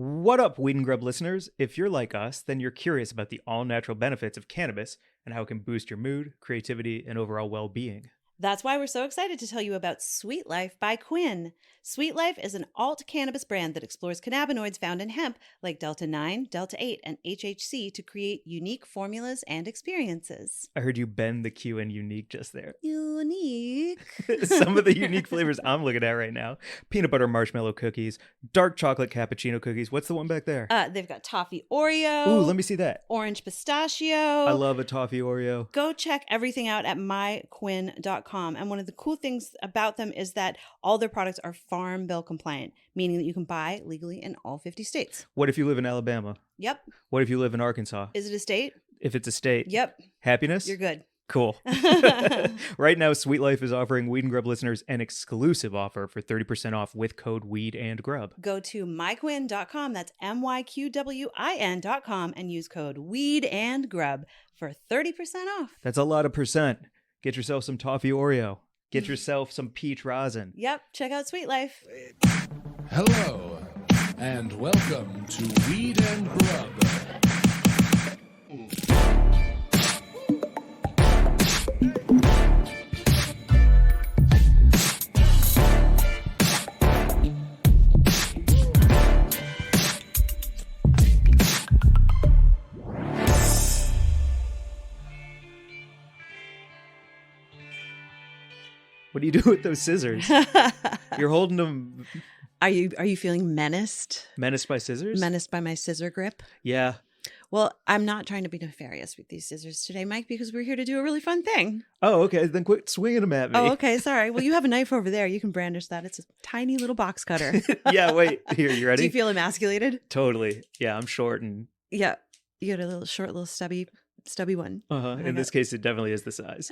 What up, Weed and Grub listeners? If you're like us, then you're curious about the all-natural benefits of cannabis and how it can boost your mood, creativity, and overall well-being. That's why we're so excited to tell you about Sweet Life by Quinn. Sweet Life is an alt cannabis brand that explores cannabinoids found in hemp like Delta-9, Delta-8, and HHC to create unique formulas and experiences. I heard you bend the Q in unique just there. Unique. Some of the unique flavors I'm looking at right now. Peanut butter marshmallow cookies, dark chocolate cappuccino cookies. What's the one back there? They've got toffee Oreo. Ooh, let me see that. Orange pistachio. I love a toffee Oreo. Go check everything out at myquinn.com. And one of the cool things about them is that all their products are Farm Bill compliant, meaning that you can buy legally in all 50 states. What if you live in Alabama? Yep. What if you live in Arkansas? Is it a state? If it's a state. Yep. Happiness? You're good. Cool. Right now, Sweet Life is offering Weed and Grub listeners an exclusive offer for 30% off with code Weed and Grub. Go to myquinn.com, that's myqwin.com, and use code Weed and Grub for 30% off. That's a lot of percent. Get yourself some toffee Oreo. Get yourself some peach rosin. Yep, check out Sweet Life. Hello, and welcome to Weed and Grub. What do you do with those scissors? You're holding them. Are you feeling menaced? Menaced by scissors? Menaced by my scissor grip? Yeah. Well, I'm not trying to be nefarious with these scissors today, Mike, because we're here to do a really fun thing. Oh, okay. Then quit swinging them at me. Oh, okay. Sorry. Well, you have a knife over there. You can brandish that. It's a tiny little box cutter. Yeah, wait. Here, you ready? Do you feel emasculated? Totally. Yeah, I'm short and... Yeah. You got a little short, little stubby one. In this case, it definitely is the size.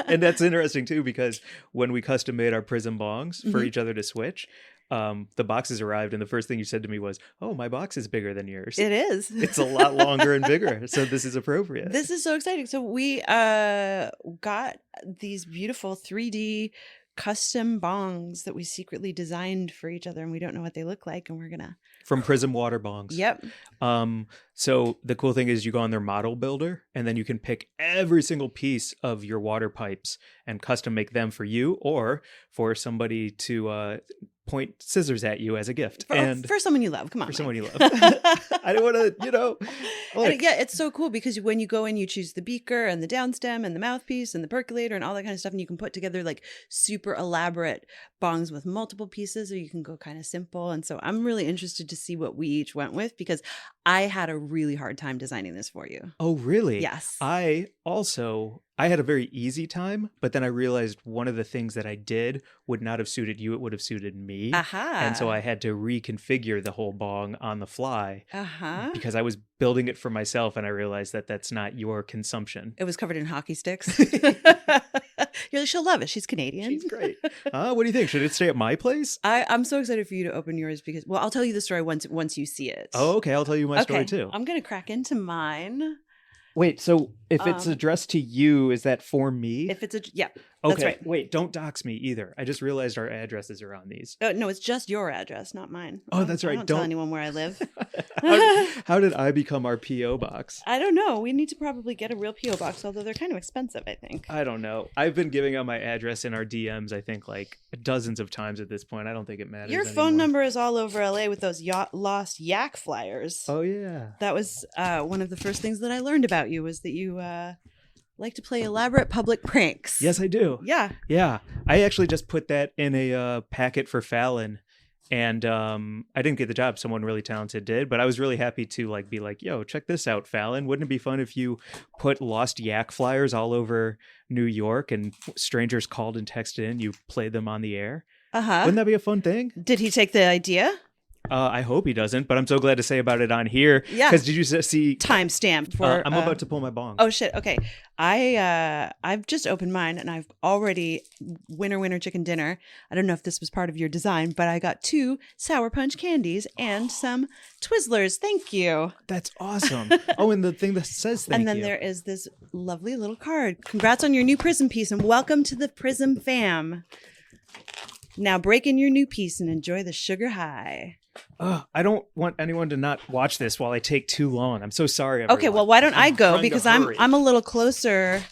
And that's interesting, too, because when we custom made our Prism bongs for each other to switch, the boxes arrived, and the first thing you said to me was, "Oh, my box is bigger than yours." It is. It's a lot longer and bigger, so this is appropriate. This is so exciting. So we got these beautiful 3D custom bongs that we secretly designed for each other, and we don't know what they look like, and we're gonna... From Prism Water Bongs. Yep. So the cool thing is you go on their model builder, and then you can pick every single piece of your water pipes and custom make them for you or for somebody to point scissors at you as a gift. For someone you love. Come on. For someone you love. I don't want to, And yeah, it's so cool because when you go in, you choose the beaker and the downstem and the mouthpiece and the percolator and all that kind of stuff. And you can put together like super elaborate bongs with multiple pieces, or you can go kind of simple. And so I'm really interested to see what we each went with, because I had a really hard time designing this for you. Oh, really? Yes. I had a very easy time, but then I realized one of the things that I did would not have suited you. It would have suited me. Aha. And so I had to reconfigure the whole bong on the fly because I was building it for myself, and I realized that that's not your consumption. It was covered in hockey sticks. You're like, she'll love it. She's Canadian. She's great. What do you think? Should it stay at my place? I'm so excited for you to open yours because, well, I'll tell you the story once you see it. Oh, okay. I'll tell you my story too. I'm going to crack into mine. Wait, so if it's addressed to you, is that for me? If it's yeah. Okay. That's right. Wait, don't dox me either. I just realized our addresses are on these. No, it's just your address, not mine. Oh, that's right. Don't tell anyone where I live. How did I become our P.O. box? I don't know. We need to probably get a real P.O. box, although they're kind of expensive, I think. I don't know. I've been giving out my address in our DMs, I think, like dozens of times at this point. I don't think it matters Your phone number is all over LA with those lost yak flyers. Oh, yeah. That was one of the first things that I learned about you, was that you like to play elaborate public pranks. Yes, I do. Yeah. Yeah. I actually just put that in a packet for Fallon, and I didn't get the job. Someone really talented did, but I was really happy to be like, yo, check this out, Fallon. Wouldn't it be fun if you put lost yak flyers all over New York, and strangers called and texted in, you played them on the air? Wouldn't that be a fun thing? Did he take the idea? I hope he doesn't, but I'm so glad to say about it on here. Yeah. Because did you see... Timestamp for... I'm about to pull my bong. Oh, shit. Okay. I've just opened mine, and I've already... Winner, chicken dinner. I don't know if this was part of your design, but I got 2 Sour Punch candies and some Twizzlers. Thank you. That's awesome. Oh, and the thing that says thank you. And then there is this lovely little card. Congrats on your new Prism piece, and welcome to the Prism fam. Now break in your new piece and enjoy the sugar high. I don't want anyone to not watch this while I take too long. I'm so sorry. Everyone. Okay, well, why don't I go? trying to Because hurry. I'm a little closer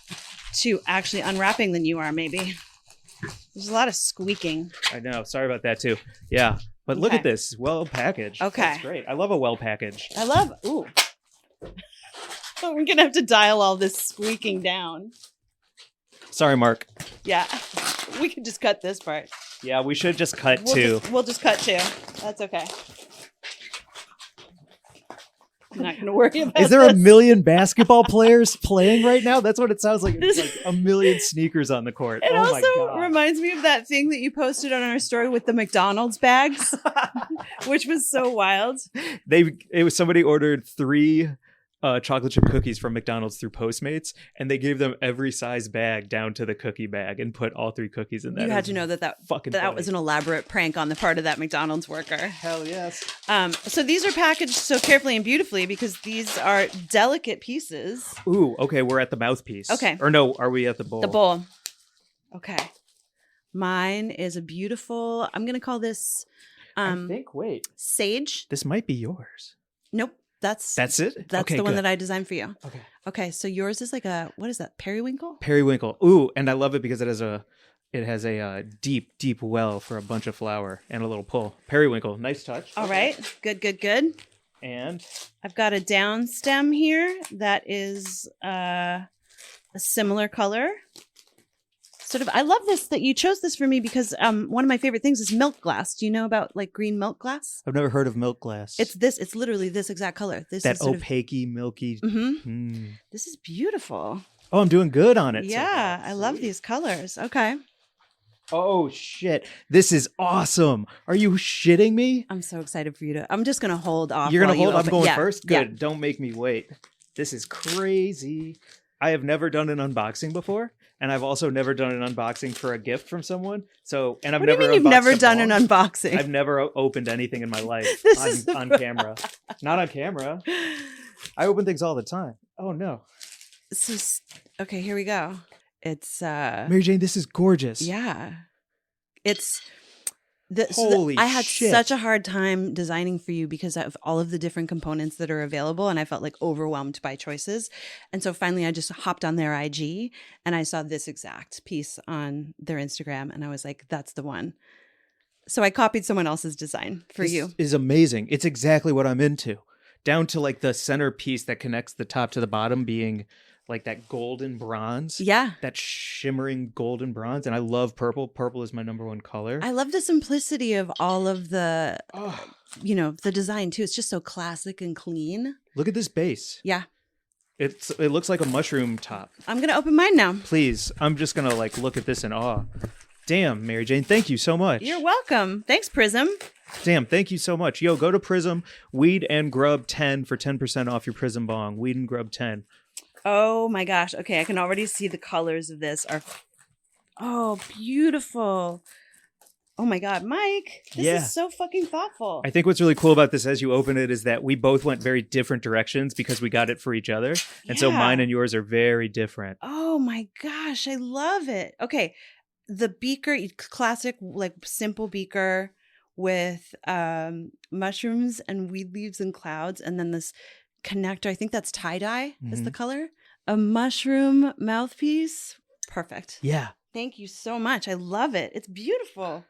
to actually unwrapping than you are, maybe. There's a lot of squeaking. I know. Sorry about that too. Yeah. But look Okay. at this. Well packaged. Okay. That's great. I love a well packaged. I love, ooh. We're going to have to dial all this squeaking down. Sorry, Mark. Yeah. We could just cut this part. Yeah, we should just cut to. We'll just cut two. That's okay. I'm not going to worry about Is there a this. million basketball players playing right now? That's what it sounds like. It's like a million sneakers on the court. It oh my also God. reminds me of that thing that you posted on our story with the McDonald's bags, which was so wild. Somebody ordered 3 chocolate chip cookies from McDonald's through Postmates, and they gave them every size bag down to the cookie bag and put all 3 cookies in that. You had to know that fucking that funny. was an elaborate prank on the part of that McDonald's worker. Hell yes. So these are packaged so carefully and beautifully because these are delicate pieces. Ooh, okay, we're at the mouthpiece. Okay. Or no, are we at the bowl? The bowl. Okay. Mine is a beautiful, I'm going to call this I think, wait, sage. this might be yours. Nope. That's it? That's Okay, the one good. that I designed for you. Okay. Okay. So yours is like what is that? Periwinkle? Periwinkle. Ooh, and I love it because it has a deep, deep well for a bunch of flour and a little pull. Periwinkle. Nice touch. All right. Good. And I've got a down stem here that is a similar color. Sort of, I love this that you chose this for me because one of my favorite things is milk glass. Do you know about like green milk glass? I've never heard of milk glass. It's literally this exact color. This that is sort opaque-y, milky. of, this is beautiful. Oh, I'm doing good on it. so Yeah, far. I love Sweet. these colors. Okay. Oh shit! This is awesome. Are you shitting me? I'm so excited for you to, I'm just going to hold off. You're gonna while you hold. I'm open- going yeah, first. yeah. Good. Don't make me wait. This is crazy. I have never done an unboxing before, and I've also never done an unboxing for a gift from someone. So, and I've What do you never. mean you've unboxed never a done an bong. unboxing? I've never opened anything in my life This is on camera. Not on camera. I open things all the time. Oh no, Okay, here we go. It's Mary Jane, this is gorgeous. yeah. It's Holy I had shit. such a hard time designing for you because of all of the different components that are available, and I felt like overwhelmed by choices. And so finally I just hopped on their IG and I saw this exact piece on their Instagram and I was like, that's the one. So I copied someone else's design for This you. is amazing. It's exactly what I'm into. Down to like the center piece that connects the top to the bottom being like that golden bronze. Yeah. That shimmering golden bronze. And I love purple. Purple is my number one color. I love the simplicity of all of the, Oh, the design too. It's just so classic and clean. look at this base. Yeah. It looks like a mushroom top. I'm going to open mine now. Please, I'm just going to like look at this in awe. Damn, Mary Jane, thank you so much. You're welcome. Thanks, Prism. Damn, thank you so much. Yo, go to Prism, Weed and Grub 10 for 10% off your Prism bong. Weed and Grub 10. Oh my gosh. Okay, I can already see the colors of this are beautiful. Oh my god, Mike. This Yeah. is so fucking thoughtful. I think what's really cool about this as you open it is that we both went very different directions because we got it for each other. And so Yeah. mine and yours are very different. Oh my gosh, I love it. Okay. The beaker, classic, like simple beaker with mushrooms and weed leaves and clouds, and then this connector. I think that's tie-dye is the color. A mushroom mouthpiece. Perfect. Yeah. Thank you so much. I love it. It's beautiful.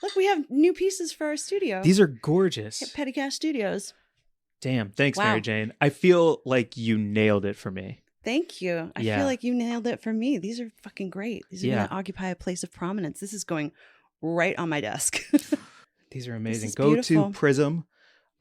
Look, we have new pieces for our studio. These are gorgeous. At Petty Cash Studios. Damn. Thanks, Wow. Mary Jane. I feel like you nailed it for me. Thank you. I Yeah. feel like you nailed it for me. These are fucking great. These are Yeah. going to occupy a place of prominence. This is going right on my desk. These are amazing. is Go beautiful. to Prism.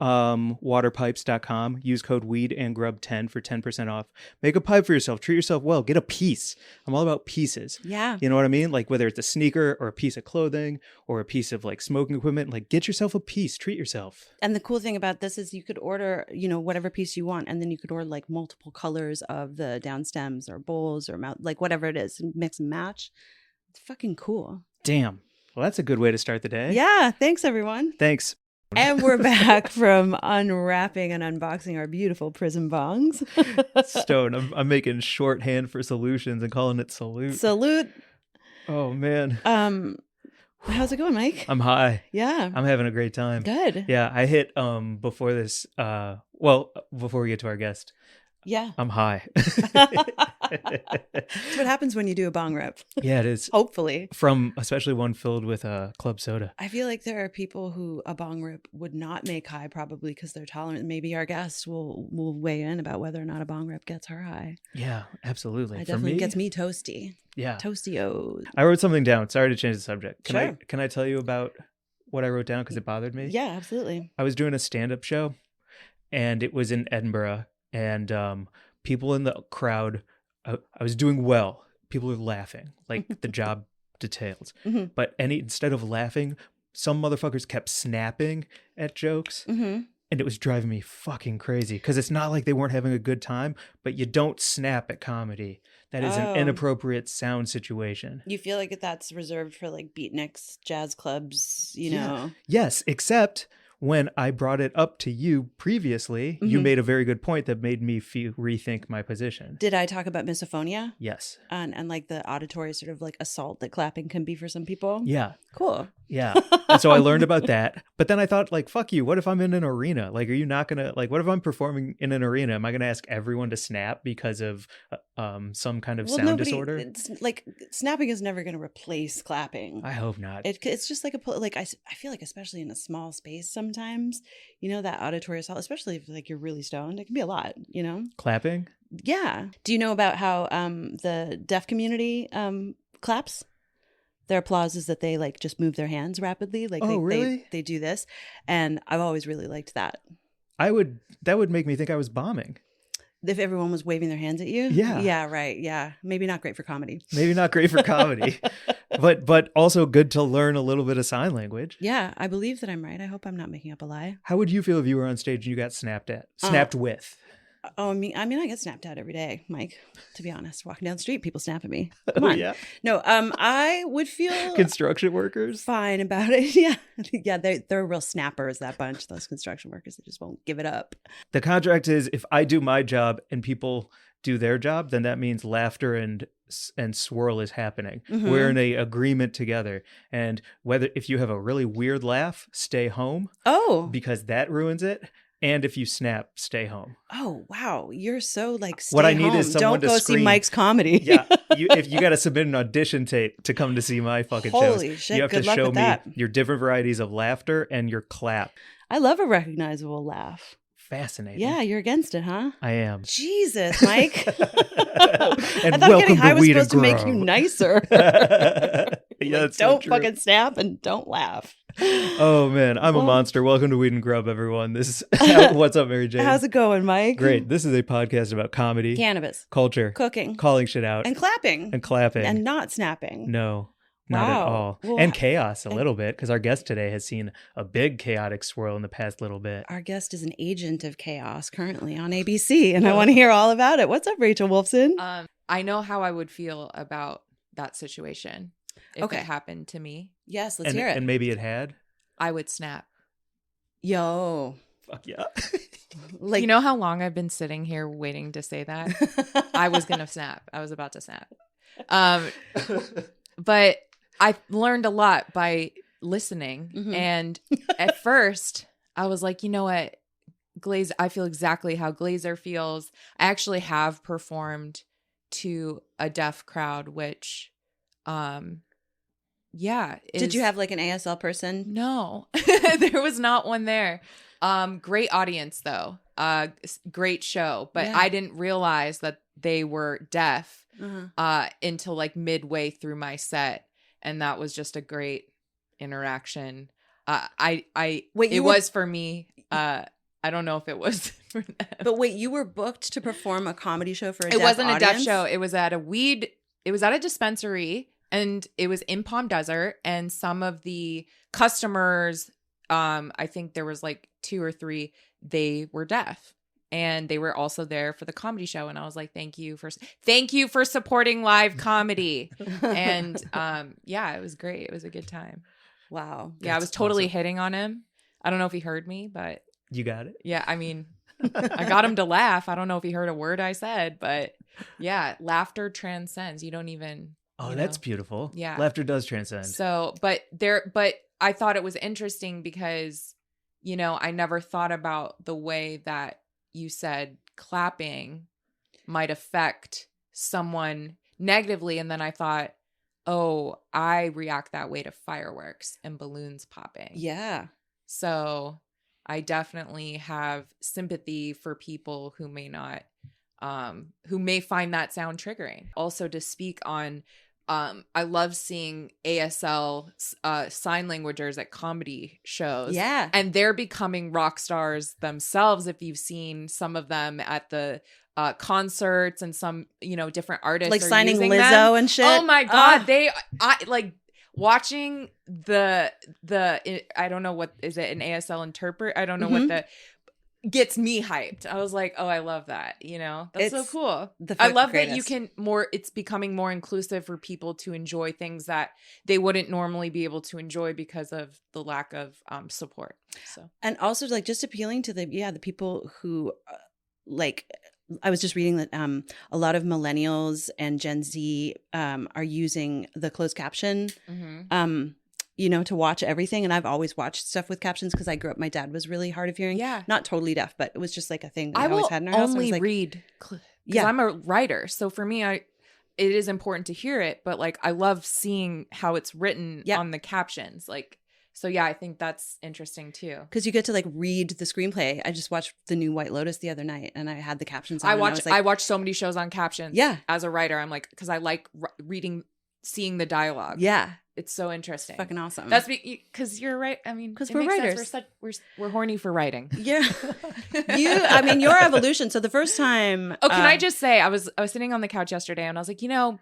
Waterpipes.com. Use code Weed and Grub 10 for 10% off. Make a pipe for yourself. Treat yourself well. Get a piece. I'm all about pieces. Yeah. You know what I mean? Like whether it's a sneaker or a piece of clothing or a piece of like smoking equipment, like get yourself a piece. Treat yourself. And the cool thing about this is you could order, whatever piece you want, and then you could order like multiple colors of the down stems or bowls or mouth, like whatever it is, and mix and match. It's fucking cool. Damn. Well, that's a good way to start the day. Yeah. Thanks, everyone. Thanks. And we're back from unwrapping and unboxing our beautiful Prism bongs. Stone. I'm making shorthand for solutions and calling it salute. Salute. Oh man. How's it going, Mike? I'm high. Yeah. I'm having a great time. Good. Yeah, I hit before this before we get to our guest. Yeah. I'm high. That's what happens when you do a bong rip. Yeah, it is. Hopefully. From especially one filled with club soda. I feel like there are people who a bong rip would not make high, probably because they're tolerant. Maybe our guest will weigh in about whether or not a bong rip gets her high. Yeah, absolutely. It definitely gets me toasty. Yeah. Toasty-os. I wrote something down. Sorry to change the subject. Sure. Can I tell you about what I wrote down because it bothered me? Yeah, absolutely. I was doing a stand-up show, and it was in Edinburgh, and people in the crowd, I was doing well. People were laughing, like the job details. Mm-hmm. But instead of laughing, some motherfuckers kept snapping at jokes. Mm-hmm. And it was driving me fucking crazy because it's not like they weren't having a good time, but you don't snap at comedy. That is an inappropriate sound situation. You feel like that's reserved for like beatniks, jazz clubs, you know? Yes, except when I brought it up to you previously, you made a very good point that made me rethink my position. Did I talk about misophonia? Yes. And like the auditory sort of like assault that clapping can be for some people? Yeah. Cool. Yeah. And so I learned about that. But then I thought, like, fuck you. What if I'm in an arena? Like, are you not going to, like, what if I'm performing in an arena? Am I going to ask everyone to snap because of some kind of sound disorder? It's like snapping is never going to replace clapping. I hope not. It's just like I feel like, especially in a small space sometimes, you know, that auditory assault, especially if like you're really stoned, it can be a lot, you know? Clapping? Yeah. Do you know about how the deaf community claps? Their applause is that they like just move their hands rapidly. Like really? They do this. And I've always really liked that. That would make me think I was bombing. If everyone was waving their hands at you? Yeah. Yeah, right. Yeah. Maybe not great for comedy. Maybe not great for comedy, but also good to learn a little bit of sign language. Yeah, I believe that I'm right. I hope I'm not making up a lie. How would you feel if you were on stage and you got snapped with? Oh, I mean, I get snapped at every day, Mike. To be honest, walking down the street, people snap at me. Come on. Yeah. No, I would feel Construction workers. fine about it. Yeah, yeah, they're real snappers. That bunch, those construction workers, they just won't give it up. The contract is if I do my job and people do their job, then that means laughter and swirl is happening. Mm-hmm. We're in a agreement together. And if you have a really weird laugh, stay home. Oh, Because that ruins it. And if you snap, stay home. oh, wow, you're so like stay What I need home. is someone Don't to go scream. see Mike's comedy. Yeah, if you got to submit an audition tape to come to see my fucking Holy shows, shit, you have good to luck show with me that. your different varieties of laughter and your clap. I love a recognizable laugh. Fascinating. Yeah, you're against it, huh? I am. Jesus, Mike. And I thought welcome getting high to was Weed and supposed to make you Grub. nicer. Yeah, that's Don't so true. fucking snap and don't laugh. Oh man, I'm a Well- monster. Welcome to Weed and Grub, everyone. This is what's up, Mary Jane. How's it going, Mike? Great. This is a podcast about comedy, Cannabis, culture, cooking, calling shit out, and clapping, and clapping. and not snapping. No, not at Wow. all. Well, and chaos a little bit, because our guest today has seen a big chaotic swirl in the past little bit. Our guest is an agent of chaos currently on ABC, and I want to hear all about it. What's up, Rachel Wolfson? I know how I would feel about that situation if Okay. it happened to me. Yes, let's and, hear it. and maybe it had. I would snap. Yo, Fuck yeah. like You know how long I've been sitting here waiting to say that? I was going to snap. I was about to snap. But I learned a lot by listening. Mhm. And at first, I was like, you know what? I feel exactly how Glazer feels. I actually have performed to a deaf crowd, which, Did you have like an ASL person? No, there was not one there. Great audience though. Great show, but Yeah. I didn't realize that they were deaf Uh-huh. until like midway through my set, and that was just a great interaction. Wait, it was for me. I don't know if it was for them. But wait, you were booked to perform a comedy show for a It deaf wasn't a deaf audience? show. It was at a dispensary, and it was in Palm Desert, and some of the customers, I think there was like 2 or 3, they were deaf, and they were also there for the comedy show. And I was like, thank you for supporting live comedy. And yeah, it was great. It was a good time. Wow. Yeah, I That's was totally awesome. hitting on him. I don't know if he heard me, but You got it. yeah, I mean, I got him to laugh. I don't know if he heard a word I said, but yeah, laughter transcends. You don't even Oh, you that's know? beautiful. Yeah. Laughter does transcend. So, but I thought it was interesting because, you know, I never thought about the way that you said clapping might affect someone negatively. And then I thought, oh, I react that way to fireworks and balloons popping. Yeah. So I definitely have sympathy for people who may not, who may find that sound triggering. Also, to speak on, I love seeing ASL sign languagers at comedy shows. Yeah. And they're becoming rock stars themselves. If you've seen some of them at the concerts and some, you know, different artists Like are signing using Lizzo them. and shit. Oh my God. Oh. I like watching the I don't know what is it, an ASL interpret? I don't know what the gets me hyped. I was like, oh, I love that. You know, that's so cool. I love that you can it's becoming more inclusive for people to enjoy things that they wouldn't normally be able to enjoy because of the lack of support. So, and also like just appealing to the people who like, I was just reading that a lot of millennials and Gen Z are using the closed caption you know, to watch everything. And I've always watched stuff with captions because I grew up, my dad was really hard of hearing. Yeah. Not totally deaf, but it was just like a thing that I we always had in our house. I only like, read because I'm a writer. So for me, it is important to hear it, but like I love seeing how it's written on the captions. Like, so yeah, I think that's interesting too. Because you get to like read the screenplay. I just watched the new White Lotus the other night and I had the captions on. I watch so many shows on captions. Yeah. As a writer, I'm like, because I like reading, seeing the dialogue. Yeah. It's so interesting. It's fucking awesome. That's because you're right. I mean, because we're writers. We're horny for writing. Yeah. I mean, your evolution. So the first time. Oh, can I just say, I was sitting on the couch yesterday and I was like, you know,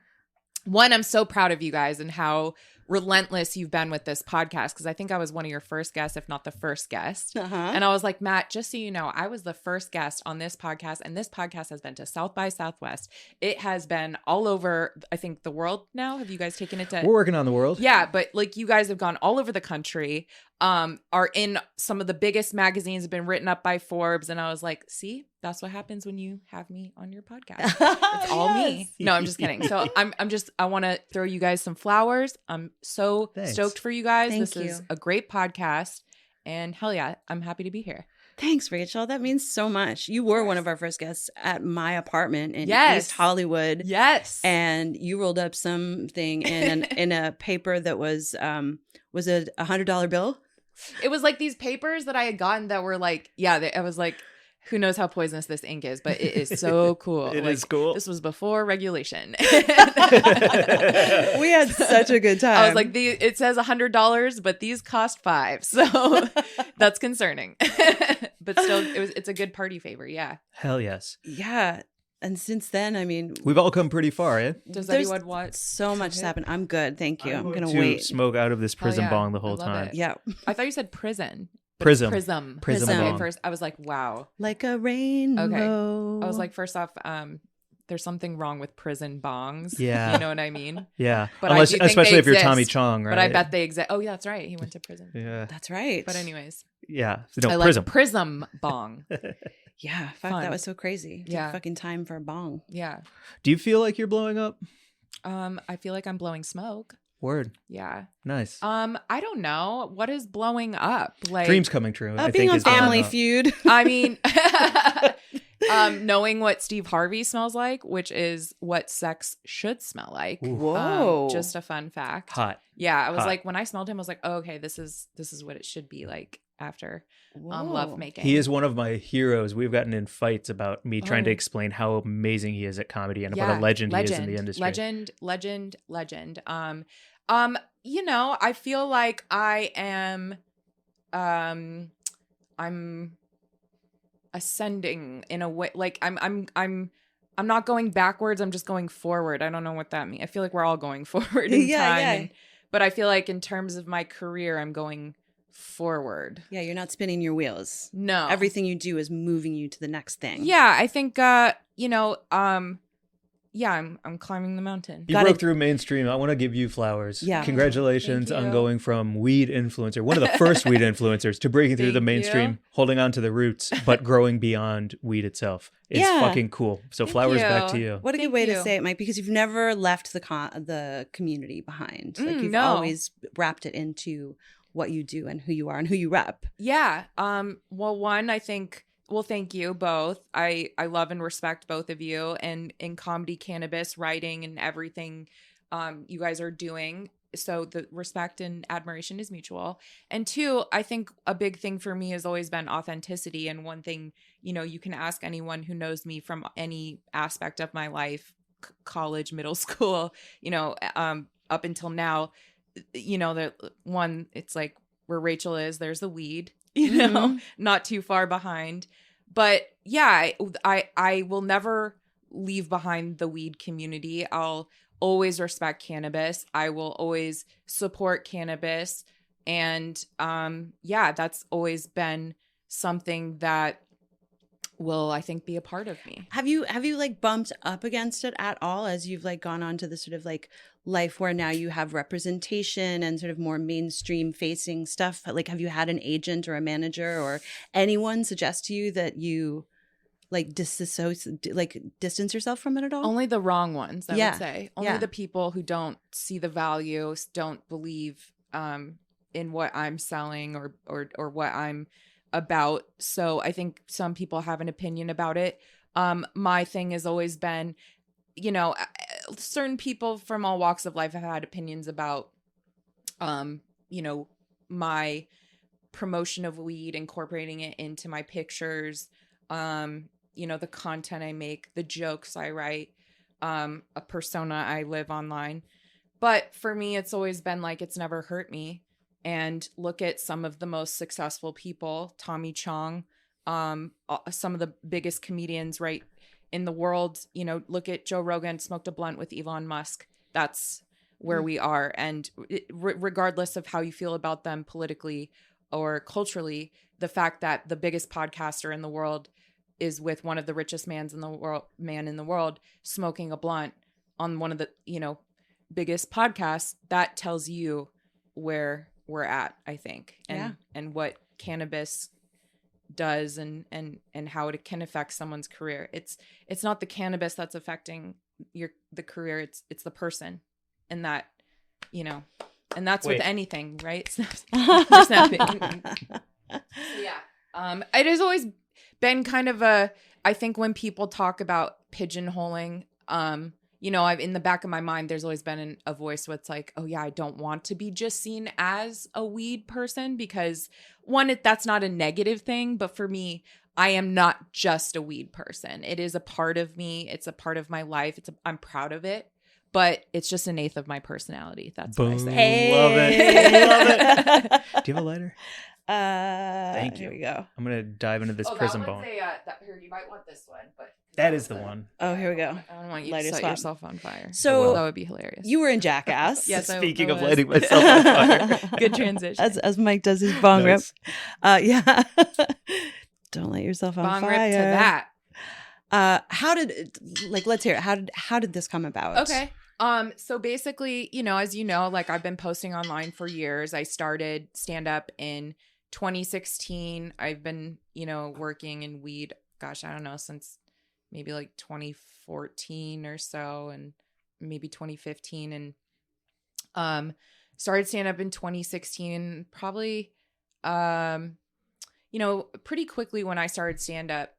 one, I'm so proud of you guys and how relentless you've been with this podcast, because I think I was one of your first guests, if not the first guest. And I was like, Matt, just so you know, I was the first guest on this podcast, and this podcast has been to South by Southwest. It has been all over, I think, the world now. Have you guys taken it to? We're working on the world. Yeah, but like you guys have gone all over the country, are in some of the biggest magazines, have been written up by Forbes, and I was like, see, that's what happens when you have me on your podcast. It's all me. No, I'm just kidding. So I want to throw you guys some flowers. I'm so stoked for you guys. This is a great podcast, and hell yeah, I'm happy to be here. Thanks, Rachel. That means so much. You were one of our first guests at my apartment in East Hollywood. Yes. And you rolled up something in a paper that was it a $100 bill? It was like these papers that I had gotten that were like, I was like, who knows how poisonous this ink is, but it is so cool. It is cool. This was before regulation. We had such a good time. I was like, it says $100, but these cost $5. So that's concerning. But still, it's a good party favor. Yeah. Hell yes. Yeah. And since then, I mean, we've all come pretty far, eh? Does anyone want so much has happened? I'm good. Thank you. I'm going to to wait. Smoke out of this prison bong the whole time. Yeah. I thought you said prison. Prism. At first, I was like, wow. Like a rainbow. Okay. I was like, first off, there's something wrong with prison bongs. Yeah. You know what I mean? Yeah. But especially if you're Tommy Chong, right? But I bet they exist. Oh, yeah, that's right. He went to prison. Yeah. That's right. But anyways. Yeah. No, I prism. like prism bong. Yeah. Fuck, that was so crazy. Yeah. Fucking time for a bong. Yeah. Do you feel like you're blowing up? I feel like I'm blowing smoke. Word. Yeah. Nice. I don't know. What is blowing up? Like dreams coming true. I being think on Family Feud. I mean, knowing what Steve Harvey smells like, which is what sex should smell like. Whoa. Just a fun fact. Hot. Yeah. I was like, when I smelled him, I was like, oh, okay, this is what it should be like after love making. He is one of my heroes. We've gotten in fights about me trying to explain how amazing he is at comedy and what a legend he is in the industry. Legend. You know, I feel like I am I'm ascending in a way, like I'm not going backwards, I'm just going forward. I don't know what that means. I feel like we're all going forward in time. But I feel like in terms of my career, I'm going forward. Yeah, you're not spinning your wheels. No. Everything you do is moving you to the next thing. Yeah, I think you know, yeah, I'm climbing the mountain. You broke through mainstream. I want to give you flowers. Yeah. Congratulations Thank on you. going from weed influencer, one of the first weed influencers, to breaking through the Thank mainstream, you. holding on to the roots, but growing beyond weed itself. It's Yeah. fucking cool. So Thank flowers you. back to you. What a good Thank way to you. say it, Mike, because you've never left the community behind. Like you've No. always wrapped it into what you do and who you are and who you rep. Yeah. Well, one, I think. Well, thank you both. I love and respect both of you, and in comedy, cannabis, writing, and everything you guys are doing. So the respect and admiration is mutual. And two, I think a big thing for me has always been authenticity. And one thing, you can ask anyone who knows me from any aspect of my life, college, middle school, up until now, the one, it's like where Rachel is, there's the weed, not too far behind. But yeah, I will never leave behind the weed community. I'll always respect cannabis. I will always support cannabis. And yeah, that's always been something that will, I think, be a part of me. Have you like bumped up against it at all as you've like gone on to the sort of like life where now you have representation and sort of more mainstream facing stuff? Like, have you had an agent or a manager or anyone suggest to you that you like distance yourself from it at all? Only the wrong ones, I would say. Only Yeah. the people who don't see the value, don't believe in what I'm selling or what I'm about. So I think some people have an opinion about it. My thing has always been, certain people from all walks of life have had opinions about, my promotion of weed, incorporating it into my pictures, the content I make, the jokes I write, a persona I live online. But for me, it's always been like, it's never hurt me. And look at some of the most successful people, Tommy Chong, some of the biggest comedians right in the world. Look at Joe Rogan, smoked a blunt with Elon Musk. That's where we are. And regardless of how you feel about them politically or culturally, the fact that the biggest podcaster in the world is with one of the richest man in the world smoking a blunt on one of the, biggest podcasts, that tells you where we're at, I think, and what cannabis does and how it can affect someone's career. It's not the cannabis that's affecting the career. It's the person, and that, and that's with anything, right? Snapping. Yeah. It has always been kind of I think when people talk about pigeonholing, I've in the back of my mind, there's always been a voice where it's like, oh yeah, I don't want to be just seen as a weed person, because one, that's not a negative thing, but for me, I am not just a weed person. It is a part of me. It's a part of my life. I'm proud of it, but it's just an eighth of my personality. That's what I say. Hey. Love it. Love it. Do you have a lighter? Thank you. Here we go. I'm gonna dive into this prison bone. Here, you might want this one, but That is the one. Oh, here we go. I don't want you Lighter to set swap. yourself on fire. So that would be hilarious. You were in Jackass. Yes, Speaking I of was. lighting myself on fire. Good transition. as Mike does his bong rip. Nice. Yeah. Don't light yourself on Bong fire. rip to that. How did let's hear it. How did this come about? Okay. So basically, as you know, like I've been posting online for years. I started stand up in 2016. I've been, working in weed, gosh, I don't know, since maybe like 2014 or so, and maybe 2015, and started stand up in 2016. Probably pretty quickly when I started stand up,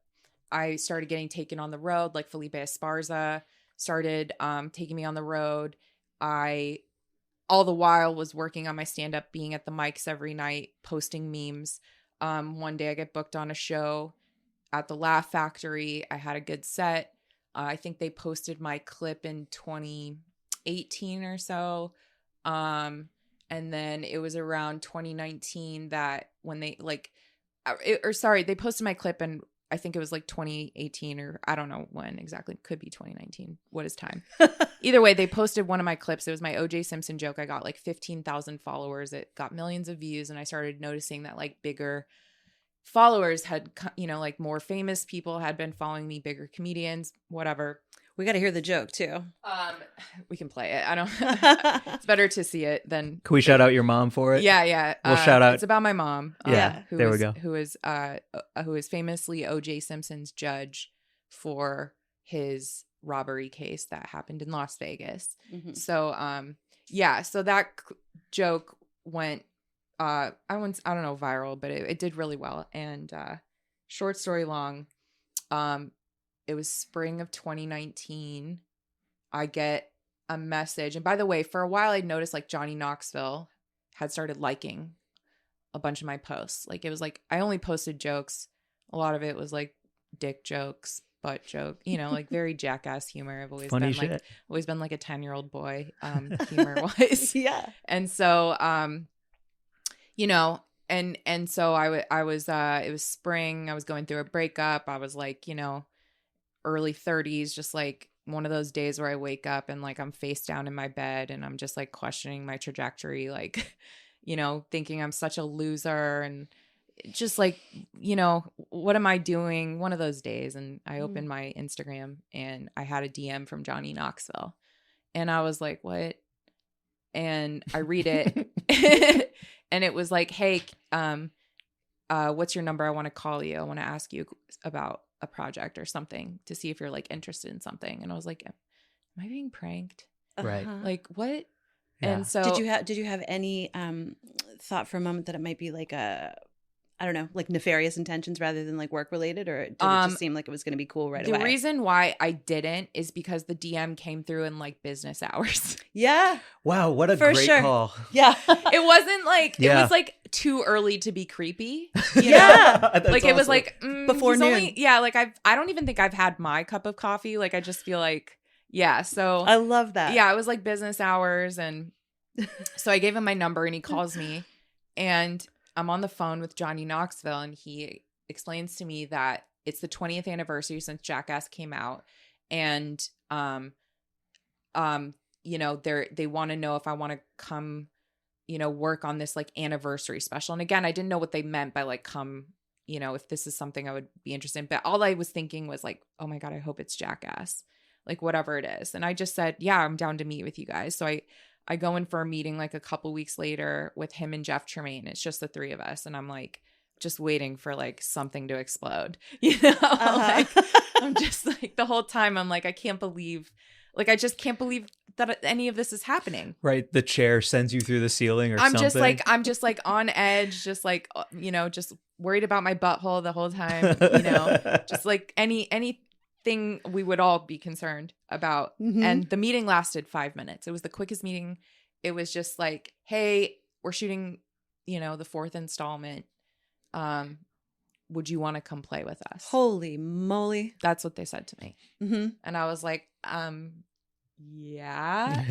I started getting taken on the road. Like Felipe Esparza started taking me on the road. I all the while was working on my stand up, being at the mics every night, posting memes. One day I get booked on a show at the Laugh Factory. I had a good set. I think they posted my clip in 2018 or so. And then it was around 2019 that when they they posted my clip, and I think it was like 2018, or I don't know when exactly. Could be 2019. What is time? Either way, they posted one of my clips. It was my OJ Simpson joke. I got like 15,000 followers. It got millions of views. And I started noticing that like bigger followers had, like more famous people had been following me, bigger comedians, whatever. We got to hear the joke too. We can play it. I don't. It's better to see it than. Can we shout out your mom for it? Yeah. We'll shout out. It's about my mom. Yeah. Who there we is, go. Who is famously O.J. Simpson's judge for his robbery case that happened in Las Vegas. Mhm. So so that joke went I don't know, viral, but it did really well. And short story long, it was spring of 2019. I get a message, and by the way, for a while I'd noticed like Johnny Knoxville had started liking a bunch of my posts. Like it was like I only posted jokes. A lot of it was like dick jokes, butt joke, like very Jackass humor. I've always Funny been shit. like a 10-year-old boy, humor wise. Yeah. And so, and so I was, it was spring. I was going through a breakup. I was like, early 30s, just like one of those days where I wake up and like I'm face down in my bed and I'm just like questioning my trajectory, like, thinking I'm such a loser and just like, what am I doing? One of those days. And I opened my Instagram and I had a DM from Johnny Knoxville and I was like, what? And I read it and it was like, hey, what's your number? I want to call you. I want to ask you about a project or something to see if you're like interested in something. And I was like, am I being pranked? Right. Like what? Yeah. And so did you have any thought for a moment that it might be like I don't know, like nefarious intentions rather than like work related, or did it just seem like it was going to be cool right away? The reason why I didn't is because the DM came through in like business hours. Yeah. Wow, what a For great sure. call. Yeah. It wasn't like it Yeah. was like too early to be creepy. Yeah. That's Like it was awesome. like Before he's noon. like I don't even think I've had my cup of coffee. Like I just feel like so I love that. yeah, it was like business hours. And so I gave him my number and he calls me and I'm on the phone with Johnny Knoxville and he explains to me that it's the 20th anniversary since Jackass came out. And, they want to know if I want to come, work on this like anniversary special. And again, I didn't know what they meant by like come, if this is something I would be interested in. But all I was thinking was like, oh my God, I hope it's Jackass, like whatever it is. And I just said, yeah, I'm down to meet with you guys. So I go in for a meeting like a couple weeks later with him and Jeff Tremaine. It's just the three of us. And I'm like, just waiting for like something to explode, like I'm just like the whole time I'm like, I just can't believe that any of this is happening. Right. The chair sends you through the ceiling or I'm something. just like on edge, just like, just worried about my butthole the whole time, just like anything we would all be concerned about. Mhm. And the meeting lasted 5 minutes. It was the quickest meeting. It was just like, hey, we're shooting, the fourth installment. Would you want to come play with us? Holy moly. That's what they said to me. Mm-hmm. And I was like, yeah.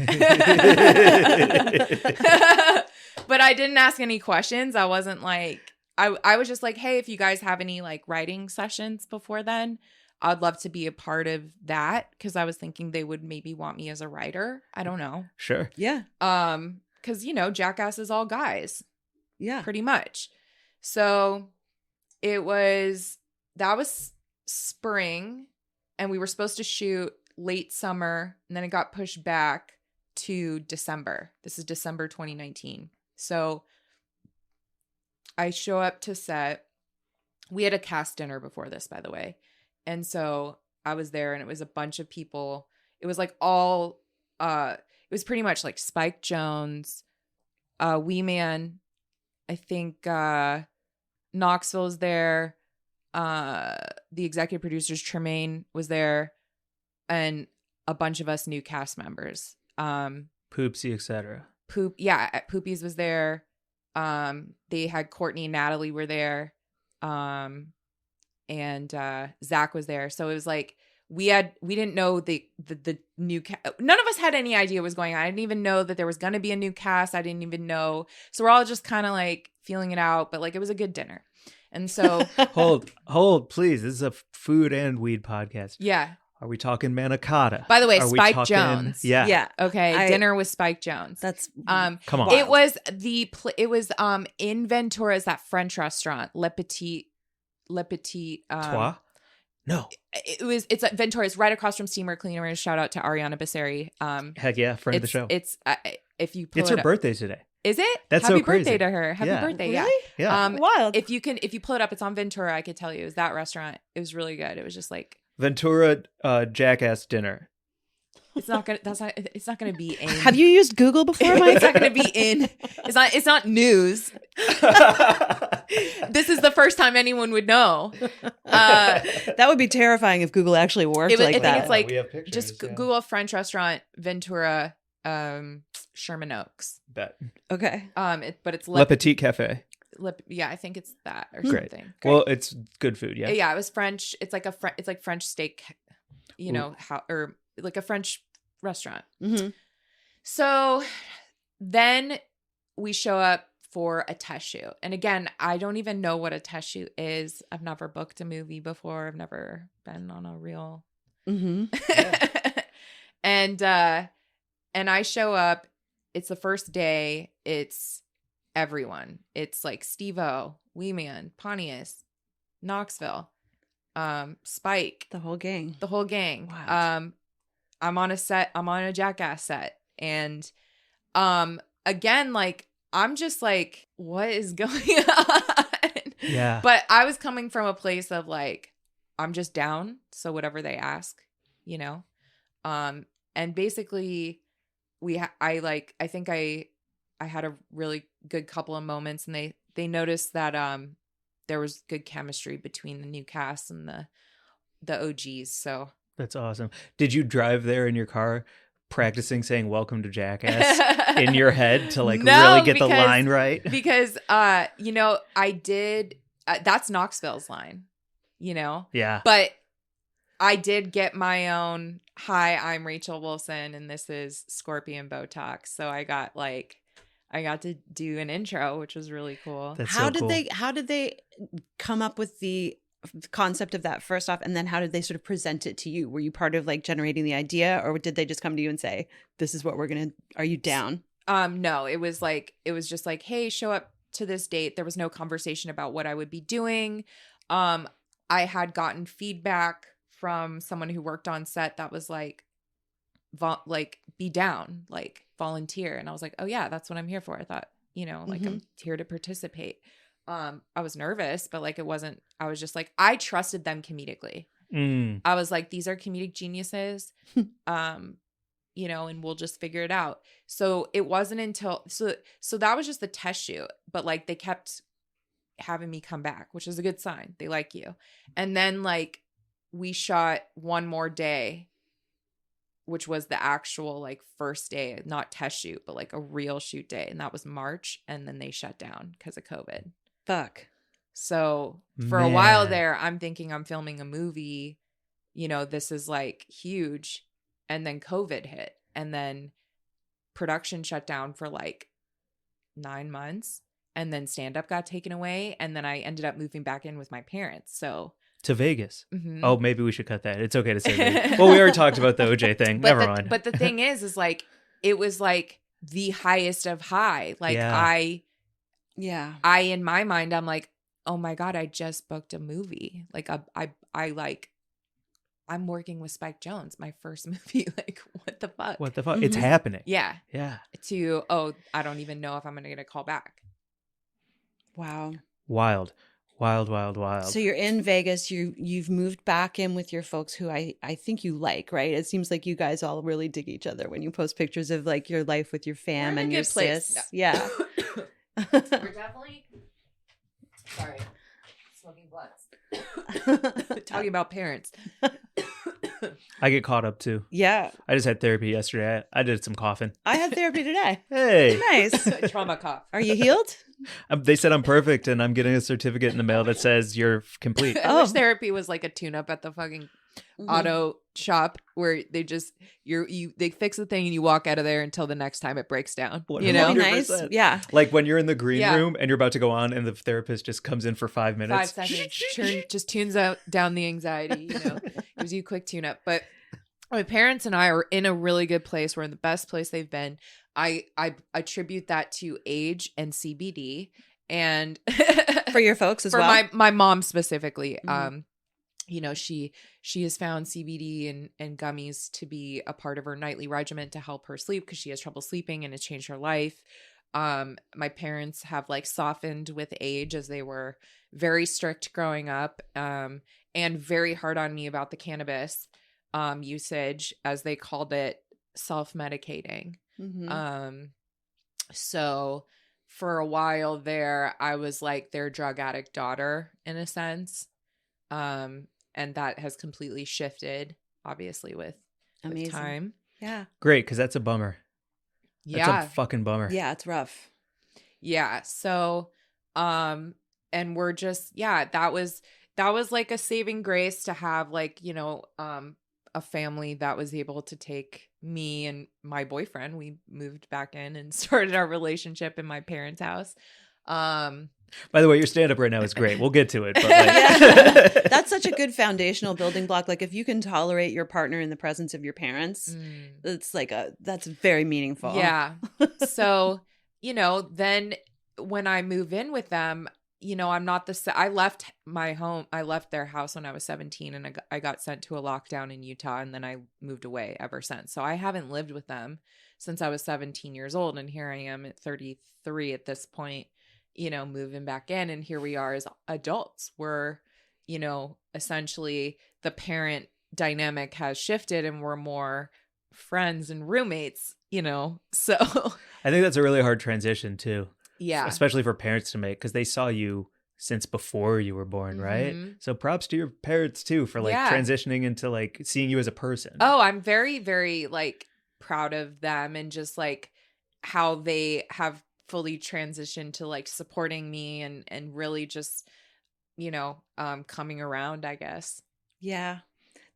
But I didn't ask any questions. I wasn't like, I was just like, hey, if you guys have any like writing sessions before then, I'd love to be a part of that. Cause I was thinking they would maybe want me as a writer. I don't know. Sure. Yeah. Cause Jackass is all guys Yeah. pretty much. So that was spring and we were supposed to shoot late summer and then it got pushed back to December. This is December 2019. So I show up to set. We had a cast dinner before this, by the way. And so I was there and it was a bunch of people. It was like it was pretty much like Spike Jonze, Wee Man, I think Knoxville was there. The executive producers, Tremaine was there, and a bunch of us new cast members. Poopsie, etc. Poopies was there. They had Courtney and Natalie were there. And Zach was there. So it was like we didn't know the new none of us had any idea what was going on. I didn't even know that there was going to be a new cast. I didn't even know. So we're all just kind of like feeling it out, but like it was a good dinner. And so hold, please. This is a food and weed podcast. yeah. Are we talking manicotti? By the way, Are we Spike talking- Jonze. Yeah. Yeah. Okay, dinner with Spike Jonze. That's Come on. It was in Ventura, is that French restaurant, Le Petit Trois? No. It's at Ventura. It's right across from Steamer Cleaner. Shout out to Ariana Basseri. Heck yeah, friend of the show. It's if you pull it's it her up, birthday today. Is it? That's Happy so crazy. birthday to her. Happy birthday. Really? Yeah. Wild. If you pull it up, it's on Ventura. I could tell you, it was that restaurant. It was really good. It was just like Ventura Jackass dinner. it's not gonna be in. Have you used Google before, Mike? It's not gonna be in. It's not news. This is the first time anyone would know. That would be terrifying if Google actually worked like I that. think it's like we have pictures, just Google a French restaurant, Ventura, Sherman Oaks. Bet. Okay. But it's Le Petit Cafe. I think it's that or Great. something. Well, it's good food. Yeah. Yeah, it was French. It's like it's like French steak, or like a French restaurant. Mm-hmm. So then we show up for a test shoot. And again, I don't even know what a test shoot is. I've never booked a movie before. I've never been on a real. Mm-hmm. And I show up. It's the first day. It's everyone. It's like Steve-O, Wee Man, Pontius, Knoxville, Spike. The whole gang. Wow. I'm on a set. I'm on a Jackass set. And again, like, I'm just like, what is going on? Yeah. But I was coming from a place of like, I'm just down. So whatever they ask, and basically I think I had a really good couple of moments, and they noticed that there was good chemistry between the new cast and the OGs. So that's awesome. Did you drive there in your car practicing saying welcome to Jackass in your head to like really get the line right? Because I did that's Knoxville's line, Yeah. But I did get my own, hi, I'm Rachel Wolfson and this is Scorpion Botox. So I got to do an intro, which was really cool. That's How so cool. How did they come up with the concept of that first off, and then how did they sort of present it to you? Were you part of like generating the idea, or did they just come to you and say, this is what we're gonna, are you down? No, it was just like, hey, show up to this date. There was no conversation about what I would be doing. I had gotten feedback from someone who worked on set that was like be down, like volunteer. And I was like, oh yeah, that's what I'm here for. I thought, like I'm here to participate. I was nervous, but like, it wasn't, I was just like, I trusted them comedically. I was like, these are comedic geniuses, and we'll just figure it out. So it wasn't until, so that was just the test shoot, but like they kept having me come back, which is a good sign. They like you. And then like we shot one more day, which was the actual like first day, not test shoot, but like a real shoot day. And that was March. And then they shut down because of COVID. Fuck. So for a while there, I'm thinking I'm filming a movie, this is like huge. And then COVID hit, and then production shut down for like 9 months, and then stand-up got taken away. And then I ended up moving back in with my parents. So to Vegas. Mm-hmm. Oh, maybe we should cut that. It's okay to say Vegas. Well, we already talked about the OJ thing. Never mind. But the thing is like, it was like the highest of high. Like Yeah. I, in my mind, I'm like, oh my God, I just booked a movie. Like I'm working with Spike Jonze, my first movie. Like, what the fuck? What the fuck? It's happening. Yeah. Yeah. I don't even know if I'm going to get a call back. Wow. Wild. So you're in Vegas. You've moved back in with your folks who I think you like, right? It seems like you guys all really dig each other when you post pictures of like your life with your fam and your sis. Yeah. We're definitely smoking blunts. Talking about parents. I get caught up too. Yeah. I just had therapy yesterday. I did some coughing. I had therapy today. Hey. Nice. Trauma cough. Are you healed? They said I'm perfect, and I'm getting a certificate in the mail that says you're complete. I wish therapy was like a tune-up at the fucking auto shop where they just they fix the thing and you walk out of there until the next time it breaks down. 100%. Nice. Yeah. Like when you're in the green room and you're about to go on, and the therapist just comes in for 5 minutes. 5 seconds. Just tunes down the anxiety. Gives you a quick tune-up. But my parents and I are in a really good place. We're in the best place they've been. I attribute that to age and CBD, and for your folks as for well. my mom specifically. she has found CBD and gummies to be a part of her nightly regimen to help her sleep because she has trouble sleeping, and it's changed her life. My parents have like softened with age, as they were very strict growing up, and very hard on me about the cannabis usage, as they called it, self-medicating. So for a while there, I was like their drug addict daughter in a sense. And that has completely shifted, obviously, with time. Yeah. Great, because that's a bummer. Yeah. That's a fucking bummer. Yeah, it's rough. Yeah. So, and we're just, that was like a saving grace to have, like, a family that was able to take me and my boyfriend. We moved back in and started our relationship in my parents' house. By the way, your stand-up right now is great. We'll get to it. But That's such a good foundational building block. Like, if you can tolerate your partner in the presence of your parents, it's like that's very meaningful. Yeah. So, then when I move in with them, I'm not I left my home. I left their house when I was 17, and I got sent to a lockdown in Utah, and then I moved away ever since. So I haven't lived with them since I was 17 years old. And here I am at 33 at this point, moving back in, and here we are as adults. We're, essentially the parent dynamic has shifted, and we're more friends and roommates, so. I think that's a really hard transition too. Yeah. Especially for parents to make, because they saw you since before you were born, right? So props to your parents too for like transitioning into like seeing you as a person. Oh, I'm very, very like proud of them, and just like how they have fully transitioned to like supporting me and really just, coming around, I guess. Yeah.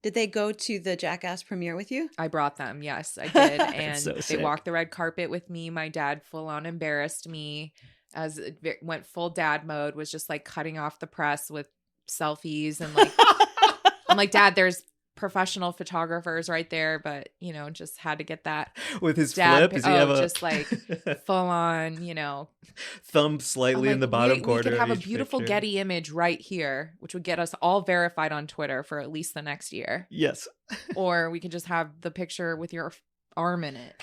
Did they go to the Jackass premiere with you? I brought them. Yes, I did. And so they walked the red carpet with me. My dad full on embarrassed me, as it went full dad mode, was just like cutting off the press with selfies. And like, I'm like, Dad, there's professional photographers right there, but just had to get that with his flip. Does he have just like full on, thumb slightly in the bottom corner? We could have a each beautiful picture. Getty image right here, which would get us all verified on Twitter for at least the next year. Yes. Or we could just have the picture with your arm in it.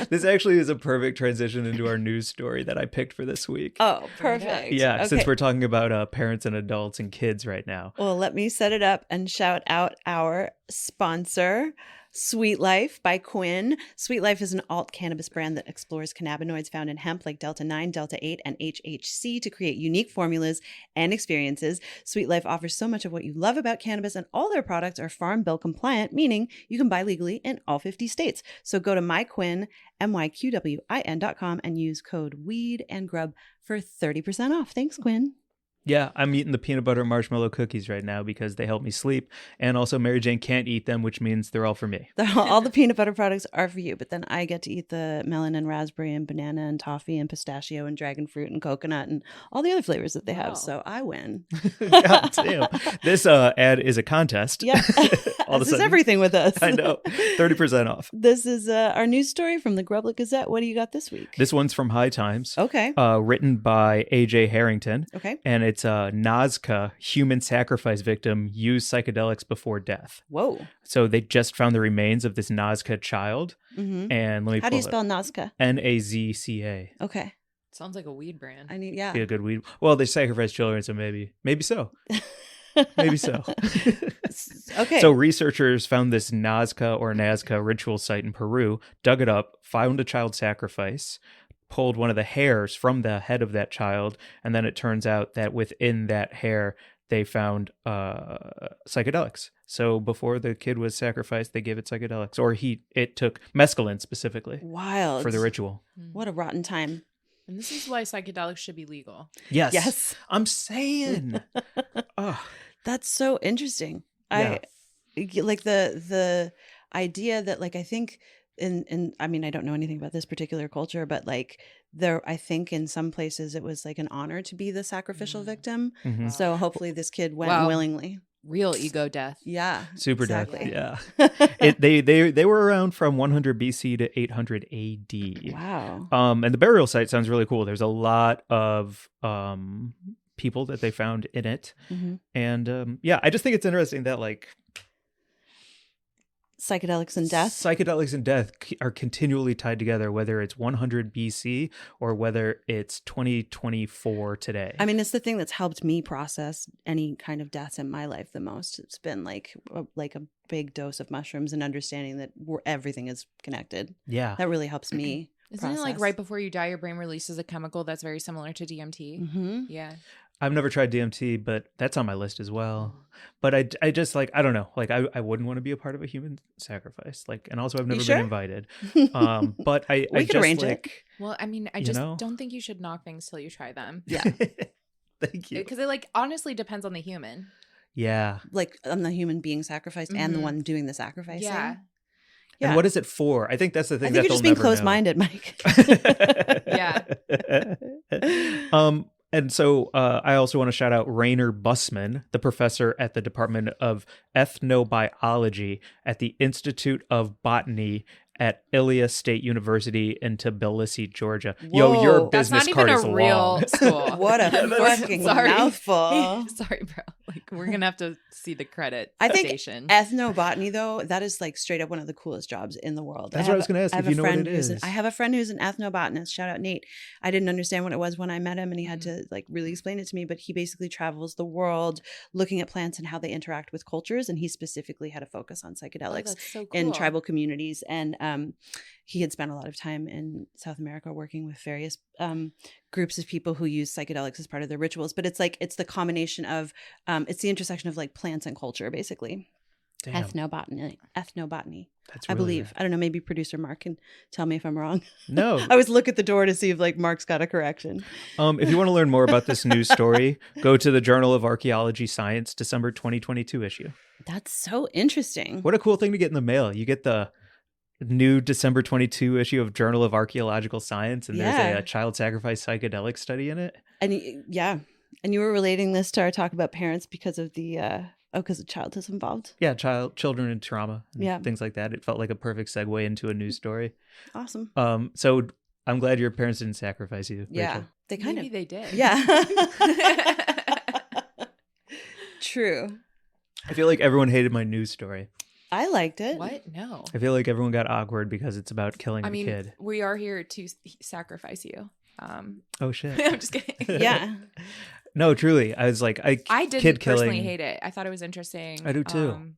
This actually is a perfect transition into our news story that I picked for this week. Oh, perfect. Yeah, Okay. since we're talking about parents and adults and kids right now. Well, let me set it up and shout out our sponsor, Sweet Life by Quinn. Sweet Life is an alt cannabis brand that explores cannabinoids found in hemp like Delta 9, Delta 8, and HHC to create unique formulas and experiences. Sweet Life offers so much of what you love about cannabis, and all their products are Farm Bill compliant, meaning you can buy legally in all 50 states. So go to myquin, myqwin.com, and use code WEED and GRUB for 30% off. Thanks, Quinn. Yeah, I'm eating the peanut butter marshmallow cookies right now because they help me sleep. And also Mary Jane can't eat them, which means they're all for me. All the peanut butter products are for you, but then I get to eat the melon and raspberry and banana and toffee and pistachio and dragon fruit and coconut and all the other flavors that they have. Wow. So I win. God damn. This ad is a contest. Yeah. All of a This is sudden. everything with us. I know. 30% off. This is our news story from the Grub Gazette. What do you got this week? This one's from High Times. Okay. Written by A.J. Harrington. Okay. And it's Nazca, human sacrifice victim, used psychedelics before death. Whoa. So they just found the remains of this Nazca child. Mm-hmm. And let me How do you spell Nazca? Nazca. Okay. Sounds like a weed brand. I need, yeah. Be a good weed. Well, they sacrifice children, so maybe so. Maybe so. Okay. So researchers found this Nazca ritual site in Peru, dug it up, found a child sacrifice, pulled one of the hairs from the head of that child, and then it turns out that within that hair they found psychedelics. So before the kid was sacrificed, they gave it psychedelics, or it took mescaline specifically Wild. for the ritual. What a rotten time. And this is why psychedelics should be legal. Yes. Yes. I'm saying. Oh. That's so interesting. Yeah. I like the idea that, like, I think in I mean, I don't know anything about this particular culture, but like I think in some places it was like an honor to be the sacrificial victim. Mhm. So hopefully this kid went Wow. willingly. Real ego death. Yeah. Super exactly. death. Yeah. They were around from 100 BC to 800 AD. Wow. And the burial site sounds really cool. There's a lot of people that they found in it. Mm-hmm. And yeah, I just think it's interesting that like Psychedelics and death. Psychedelics and death are continually tied together, whether it's 100 BC or whether it's 2024 today. I mean, it's the thing that's helped me process any kind of deaths in my life the most. It's been like a big dose of mushrooms and understanding that everything is connected. Yeah. That really helps me. Isn't it like right before you die, your brain releases a chemical that's very similar to DMT? Mm-hmm. Yeah. I've never tried DMT, but that's on my list as well. But I just like, I don't know, like I wouldn't want to be a part of a human sacrifice. Like, and also I've never been invited. But I We could just arrange like, it. Well, I mean, I just don't think you should knock things till you try them. Yeah. Thank you. Because it like honestly depends on the human. Yeah. Like on the human being sacrificed and the one doing the sacrificing. Yeah. Yeah. And what is it for? I think that's the thing. I think you're just being closed-minded, Mike. Yeah. And so I also want to shout out Rainer Bussmann, the professor at the Department of Ethnobiology at the Institute of Botany at Ilia State University in Tbilisi, Georgia. Whoa, yo, your that's business not card even is a real long. school. What a fucking mouthful. Sorry, bro. Like we're gonna have to see the credit I think station. Ethnobotany, though, that is like straight up one of the coolest jobs in the world. That's what I was going to ask, if you know what it is. I have a friend who's an ethnobotanist. Shout out Nate. I didn't understand what it was when I met him, and he had to like really explain it to me. But he basically travels the world looking at plants and how they interact with cultures. And he specifically had a focus on psychedelics that's so cool. in tribal communities. And he had spent a lot of time in South America working with various groups of people who use psychedelics as part of their rituals. But it's like, it's the combination of, it's the intersection of like plants and culture, basically. Damn. Ethnobotany. That's I really believe. rad. I don't know. Maybe producer Mark can tell me if I'm wrong. No. I always look at the door to see if like Mark's got a correction. If you want to learn more about this news story, go to the Journal of Archaeology Science, December 2022 issue. That's so interesting. What a cool thing to get in the mail. You get the new December 22 issue of Journal of Archaeological Science, and there's a child sacrifice psychedelic study in it. And yeah. And you were relating this to our talk about parents because of the because of childhood involved. Yeah, children and trauma, and Yeah. things like that. It felt like a perfect segue into a news story. Awesome. So I'm glad your parents didn't sacrifice you. Yeah. Rachel. They kind Maybe of they did. Yeah. True. I feel like everyone hated my news story. I liked it. What? No. I feel like everyone got awkward because it's about killing I a mean, kid. we are here to sacrifice you. Oh shit. I'm just kidding. Yeah. No, truly. I was like, I didn't kid personally killing. hate it. I thought it was interesting. I do too.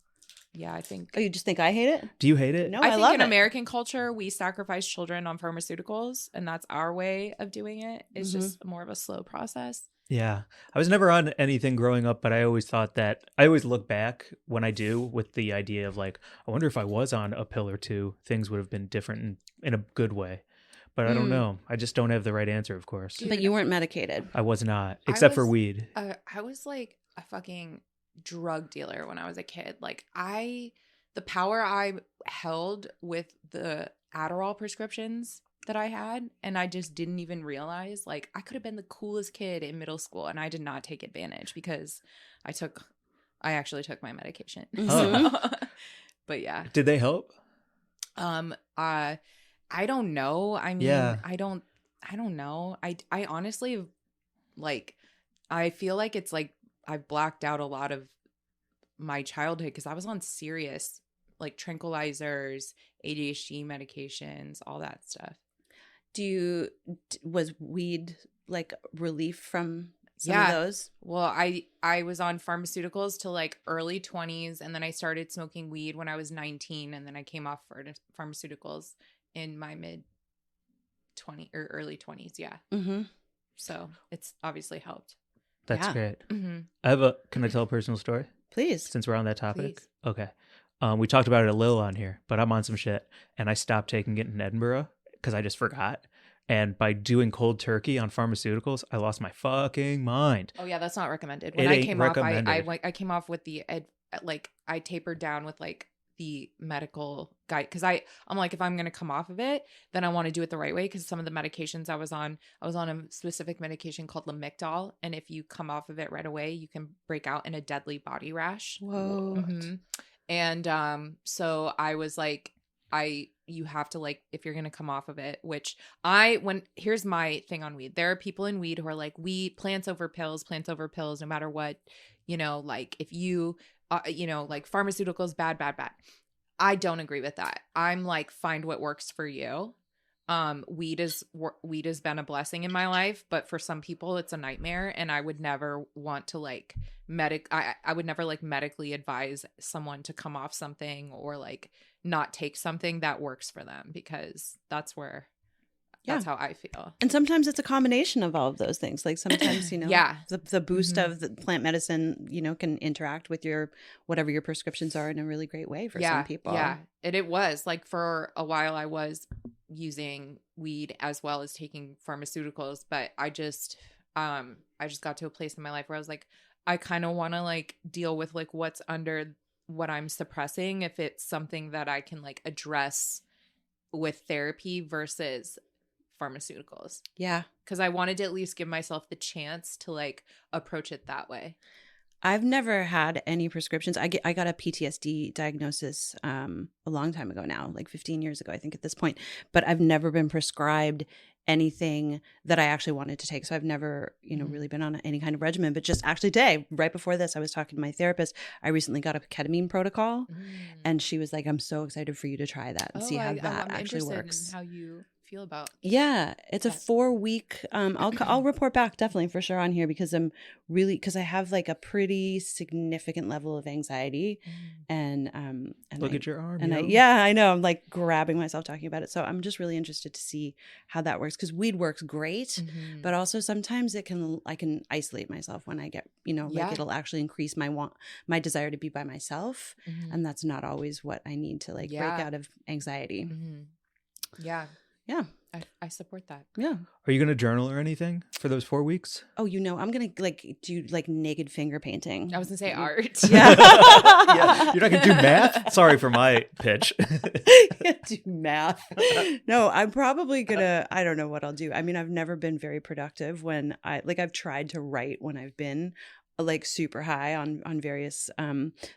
Yeah, I think. Oh, you just think I hate it? Do you hate it? No, I I think love in it. American culture, we sacrifice children on pharmaceuticals, and that's our way of doing it. It's just more of a slow process. Yeah. I was never on anything growing up, but I always thought that I always look back when I do with the idea of like, I wonder if I was on a pill or two, things would have been different in a good way. But I don't know. I just don't have the right answer, of course. Dude, But you weren't medicated. I was not, except for was- weed. I was like a fucking drug dealer when I was a kid. Like the power I held with the Adderall prescriptions that I had, and I just didn't even realize, like, I could have been the coolest kid in middle school, and I did not take advantage because I actually took my medication. Oh. So, but yeah. Did they help? I don't know. I mean, Yeah. I don't know. I honestly, like, I feel like it's like I've blacked out a lot of my childhood because I was on serious, like, tranquilizers, ADHD medications, all that stuff. Was weed like relief from some Yeah. of those? Well, I was on pharmaceuticals till like early 20s, and then I started smoking weed when I was 19, and then I came off for pharmaceuticals in my mid 20 or early 20s. Yeah. Mm-hmm. So it's obviously helped. That's Yeah. great. Mm-hmm. Can I tell a personal story Please. since we're on that topic? Please. Okay. We talked about it a little on here, but I'm on some shit, and I stopped taking it in Edinburgh because I just forgot. And by doing cold turkey on pharmaceuticals, I lost my fucking mind. Oh yeah, that's not recommended. It When I ain't came off, recommended. I came off with the like I tapered down with like the medical guide because I'm like, if I'm gonna come off of it, then I want to do it the right way because some of the medications I was on a specific medication called Lamictal, and if you come off of it right away, you can break out in a deadly body rash. Whoa. Mhm. And so I was like, you have to like, if you're going to come off of it, which here's my thing on weed. There are people in weed who are like, plants over pills, no matter what, like if you, like pharmaceuticals, bad. I don't agree with that. I'm like, find what works for you. Weed has been a blessing in my life, but for some people it's a nightmare, and I would never want to like I would never like medically advise someone to come off something or like not take something that works for them, because that's how I feel. And sometimes it's a combination of all of those things. Like sometimes, yeah, the boost of the plant medicine, can interact with whatever your prescriptions are in a really great way for some people. Yeah. And it was like, for a while I was using weed as well as taking pharmaceuticals, but I just got to a place in my life where I was like, I kind of want to like deal with like what's under what I'm suppressing, if it's something that I can like address with therapy versus pharmaceuticals. Yeah. Because I wanted to at least give myself the chance to like approach it that way. I've never had any prescriptions. I got a PTSD diagnosis a long time ago now, like 15 years ago, I think at this point. But I've never been prescribed anything that I actually wanted to take. So I've never, really been on any kind of regimen. But just actually today, right before this, I was talking to my therapist. I recently got a ketamine protocol, and she was like, "I'm so excited for you to try that and see how that actually works." In how you feel about it's a 4-week I'll report back definitely for sure on here, because I have like a pretty significant level of anxiety and look at your arm, and I know, I'm like grabbing myself talking about it, so I'm just really interested to see how that works, because weed works great, but also sometimes I can isolate myself when I get like it'll actually increase my desire to be by myself, and that's not always what I need to like break out of anxiety. Yeah. I support that. Yeah. Are you going to journal or anything for those 4 weeks? Oh, I'm going to like do like naked finger painting. I was going to say art. Yeah. Yeah. You're not going to do math? Sorry for my pitch. Do math. No, I'm probably going to, I don't know what I'll do. I mean, I've never been very productive when I've tried to write when I've been like super high on various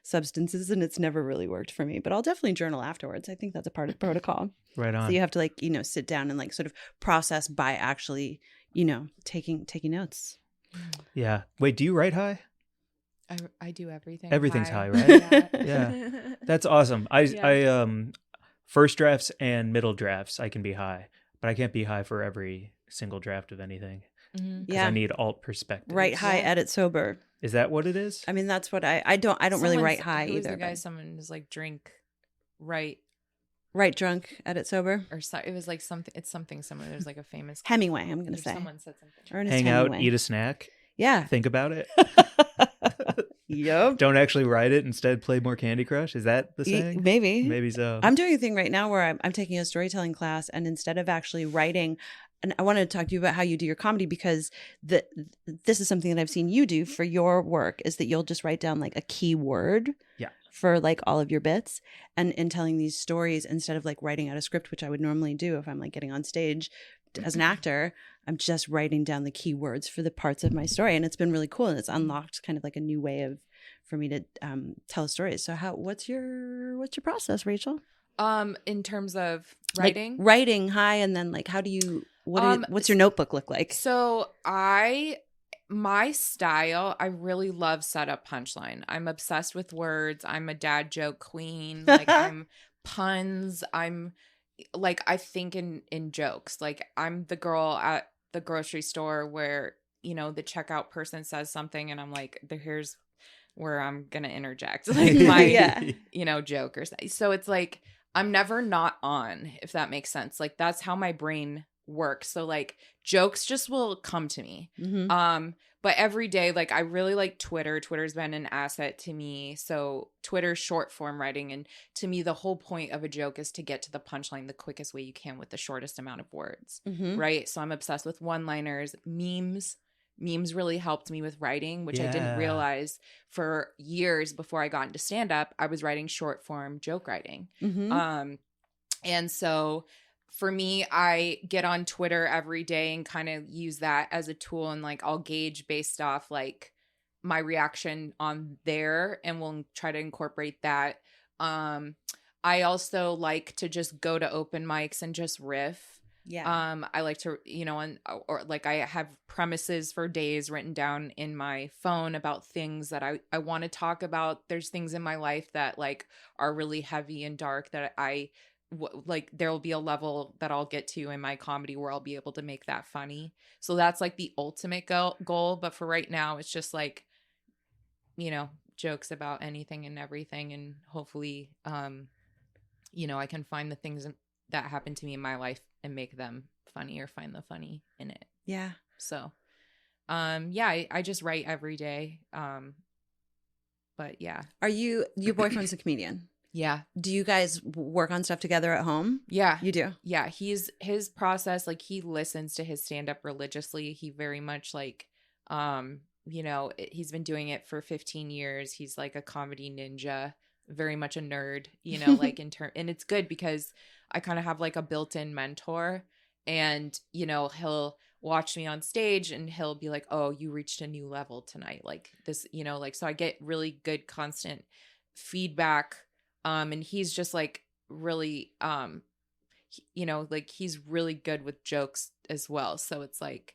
substances, and it's never really worked for me, but I'll definitely journal afterwards. I think that's a part of the protocol. Right on. So you have to like, sit down and like sort of process by actually, taking notes. Yeah. Wait, do you write high? I do everything. Everything's high, right? Yeah. That's awesome. I first drafts and middle drafts I can be high, but I can't be high for every single draft of anything. Because I need alt perspective. Write high, edit sober. Is that what it is? I mean, that's what I don't really write high either. The guy, someone was like drink, write drunk, edit sober, or so, it was like something. It's something similar. There's like a famous Hemingway. I'm gonna say someone said something. Ernest Hang Hemingway. out, eat a snack. Yeah. Think about it. Yep. Don't actually write it. Instead, play more Candy Crush. Is that the saying? Maybe so. I'm doing a thing right now where I'm taking a storytelling class, and instead of actually writing. And I wanted to talk to you about how you do your comedy, because this is something that I've seen you do for your work, is that you'll just write down like a key word for like all of your bits. And in telling these stories, instead of like writing out a script, which I would normally do if I'm like getting on stage as an actor, I'm just writing down the key words for the parts of my story. And it's been really cool. And it's unlocked kind of like a new way for me to tell stories. So what's your process, Rachel? In terms of writing? Like writing high, and then like how do you what's your notebook look like? So my style, I really love setup punchline. I'm obsessed with words. I'm a dad joke queen. Like I'm puns. I'm like, I think in jokes. Like I'm the girl at the grocery store where, the checkout person says something and I'm like, here's where I'm going to interject like my, joke or something. So it's like, I'm never not on, if that makes sense. Like that's how my brain works. So like jokes just will come to me. But every day, like I really like Twitter. Twitter's been an asset to me. So Twitter's short form writing. And to me, the whole point of a joke is to get to the punchline the quickest way you can with the shortest amount of words. Right. So I'm obsessed with one-liners, memes. Memes really helped me with writing, which I didn't realize for years before I got into stand-up. I was writing short form joke writing. And so for me, I get on Twitter every day and kind of use that as a tool, and like I'll gauge based off like my reaction on there, and we'll try to incorporate that. I also like to just go to open mics and just riff. Yeah. I like to, or like I have premises for days written down in my phone about things that I want to talk about. There's things in my life that like are really heavy and dark that like there'll be a level that I'll get to in my comedy where I'll be able to make that funny. So that's like the ultimate goal. But for right now, it's just like, jokes about anything and everything. And hopefully, I can find the things that happened to me in my life and make them funny or find the funny in it. Yeah. So, I just write every day. But yeah. Your boyfriend's a comedian? Yeah. Do you guys work on stuff together at home? Yeah. You do? Yeah. His process, like he listens to his stand up religiously. He very much like, he's been doing it for 15 years. He's like a comedy ninja, very much a nerd, like and it's good because I kind of have like a built-in mentor and, he'll watch me on stage and he'll be like, oh, you reached a new level tonight. Like this, so I get really good constant feedback. And he's just like really, like he's really good with jokes as well. So it's like,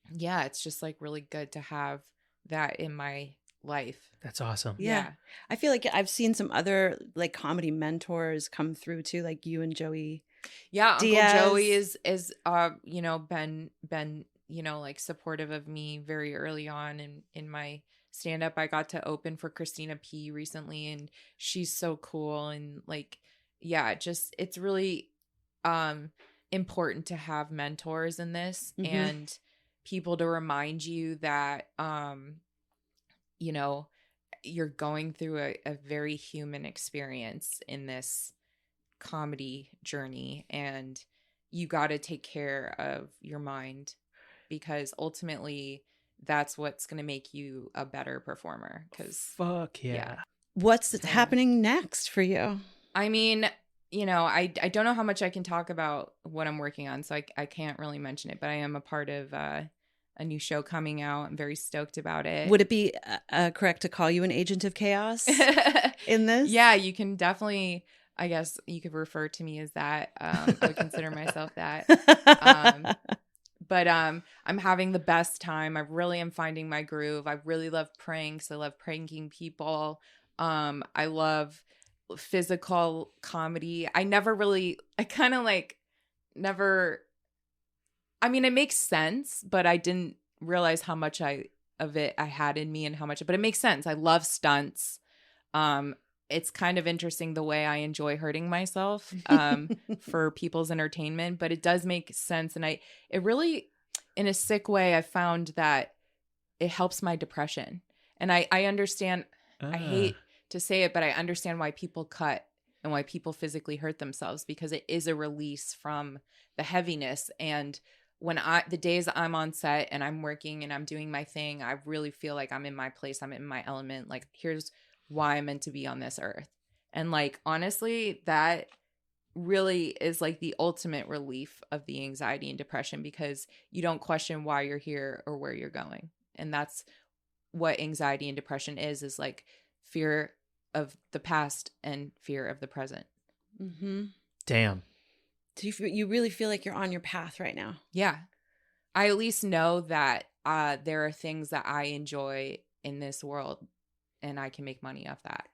it's just like really good to have that in my life. That's awesome. Yeah. I feel like I've seen some other like comedy mentors come through too, like you and Joey. Yeah, Diaz. Uncle Joey is been like supportive of me very early on in my stand up. I got to open for Christina P recently and she's so cool and like it's really important to have mentors in this and people to remind you that you're going through a very human experience in this comedy journey and you got to take care of your mind because ultimately that's what's going to make you a better performer. Because fuck yeah. What's happening next for you? I mean, I don't know how much I can talk about what I'm working on, so I can't really mention it, but I am a part of a new show coming out. I'm very stoked about it. Would it be correct to call you an agent of chaos in this? Yeah, you can definitely, I guess you could refer to me as that. I would consider myself that. But I'm having the best time. I really am finding my groove. I really love pranks. I love pranking people. I love physical comedy. I mean, it makes sense, but I didn't realize how much of it I had in me and how much, but it makes sense. I love stunts. It's kind of interesting the way I enjoy hurting myself for people's entertainment, but it does make sense. And it really, in a sick way, I found that it helps my depression. And I understand, I hate to say it, but I understand why people cut and why people physically hurt themselves because it is a release from the heaviness. And when the days I'm on set and I'm working and I'm doing my thing, I really feel like I'm in my place. I'm in my element. Like, here's why I'm meant to be on this earth. And like, honestly, that really is like the ultimate relief of the anxiety and depression because you don't question why you're here or where you're going. And that's what anxiety and depression is like fear of the past and fear of the present. Mm-hmm. Damn. Do you really feel like you're on your path right now? Yeah. I at least know that there are things that I enjoy in this world and I can make money off that.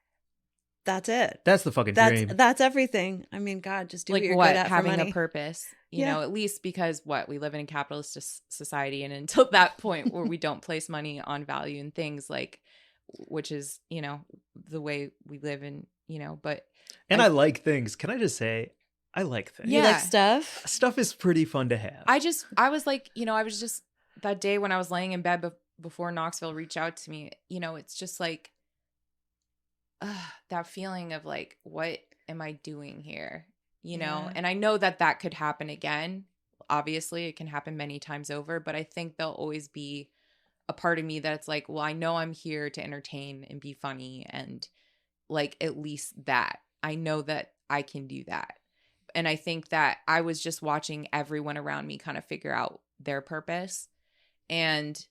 That's it. That's the fucking dream. That's everything. I mean, God, just do like what you're what good at for having money. a purpose, you know, at least because we live in a capitalist society, and until that point where we don't place money on value and things like, which is, the way we live in, but. And I like things. Can I just say, I like things. You like stuff? Stuff is pretty fun to have. I was like, I was just that day when I was laying in bed before Knoxville reached out to me, it's just like, that feeling of like, what am I doing here? And I know that could happen again. Obviously, it can happen many times over, but I think there'll always be a part of me that's like, well, I know I'm here to entertain and be funny. And like, at least that I know that I can do that. And I think that I was just watching everyone around me kind of figure out their purpose. And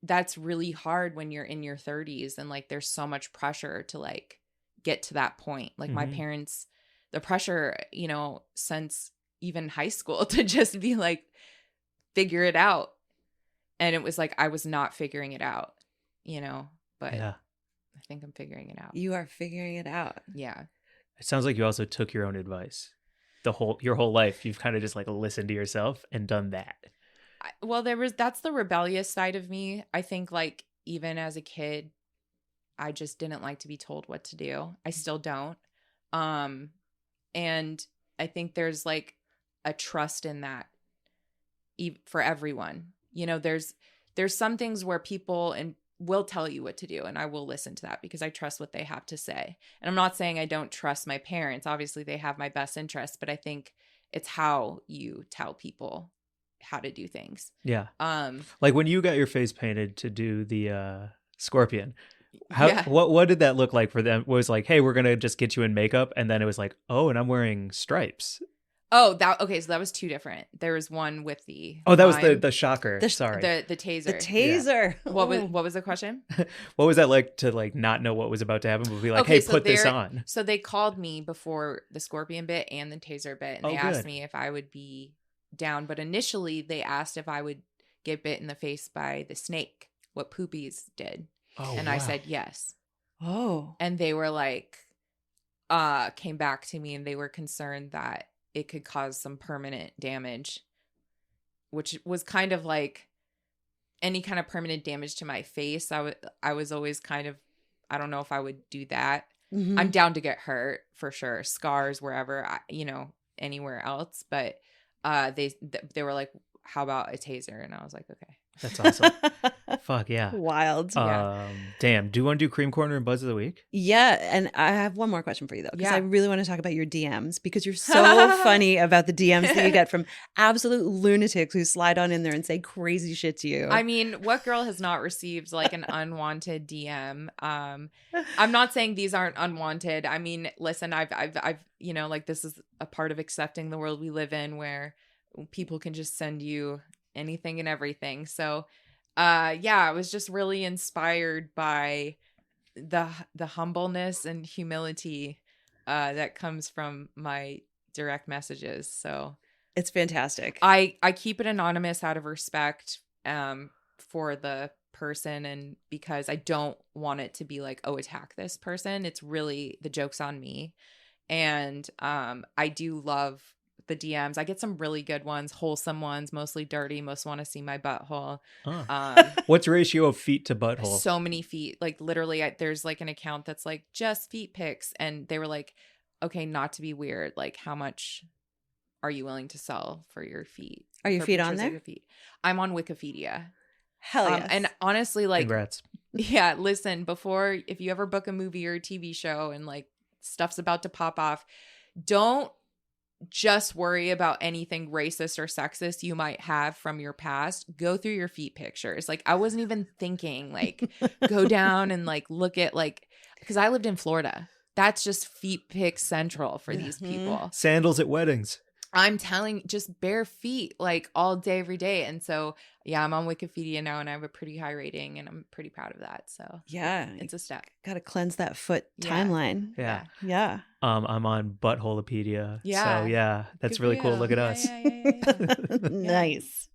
that's really hard when you're in your 30s and like there's so much pressure to like get to that point. Like my Mhm. parents, the pressure, since even high school to just be like, figure it out. And it was like, I was not figuring it out, but Yeah. I think I'm figuring it out. You are figuring it out. Yeah. It sounds like you also took your own advice. Your whole life, you've kind of just like listened to yourself and done that. Well, that's the rebellious side of me. I think like even as a kid, I just didn't like to be told what to do. I still don't. And I think there's like a trust in that for everyone. There's some things where people will tell you what to do, and I will listen to that because I trust what they have to say. And I'm not saying I don't trust my parents. Obviously, they have my best interests, but I think it's how you tell people how to do things. Yeah. Like when you got your face painted to do the scorpion, what did that look like for them? Was like, hey, we're gonna just get you in makeup, and then it was like, oh, and I'm wearing stripes. Oh, okay. So that was two different. There was one with the that was the shocker. Sorry, the taser. The taser. Yeah. What was the question? What was that like to like not know what was about to happen, but be like, hey, put this on? So they called me before the scorpion bit and the taser bit, and they asked me if I would be down. But initially, they asked if I would get bit in the face by the snake, what Poopies did, and I said yes. Oh, and they were like, came back to me, and they were concerned that it could cause some permanent damage, which was kind of like any kind of permanent damage to my face. I was always kind of, I don't know if I would do that. mm-hmm. I'm down to get hurt for sure. Scars wherever, anywhere else. But they were like, how about a taser? And I was like, okay. That's awesome. Fuck yeah. Wild. Damn. Do you want to do Cream Corner and Buzz of the Week? Yeah. And I have one more question for you, though, because Yeah. I really want to talk about your DMs, because you're so funny about the DMs that you get from absolute lunatics who slide on in there and say crazy shit to you. I mean, what girl has not received like an unwanted DM? I'm not saying these aren't unwanted. I mean, listen, I've like this is a part of accepting the world we live in, where people can just send you anything and everything. So I was just really inspired by the humbleness and humility that comes from my direct messages. So it's fantastic. I keep it anonymous out of respect for the person, and because I don't want it to be like, oh, attack this person. It's really, the joke's on me. And I do love the DMs. I get some really good ones, wholesome ones, mostly dirty. Most want to see my butthole. What's the ratio of feet to butthole? So many feet. Like literally, there's like an account that's like just feet pics, and they were like, okay, not to be weird, like how much are you willing to sell for your feet? Are your for feet on pictures of there? your feet? I'm on Wikipedia. Hell yes. And honestly, like, Congrats. yeah, listen, if you ever book a movie or a TV show and like stuff's about to pop off, don't just worry about anything racist or sexist you might have from your past. Go through your feet pictures. Like, I wasn't even thinking like go down and like look at like, because I lived in Florida. That's just feet pic central for these people. Sandals at weddings. I'm telling, just bare feet like all day, every day. And so, yeah, I'm on Wikipedia now, and I have a pretty high rating, and I'm pretty proud of that. So yeah, it's a step. Got to cleanse that foot Yeah. timeline. Yeah. Yeah. I'm on Buttholepedia. Yeah. So yeah, that's Good really for cool. you. Look at Yeah, us. yeah. Nice.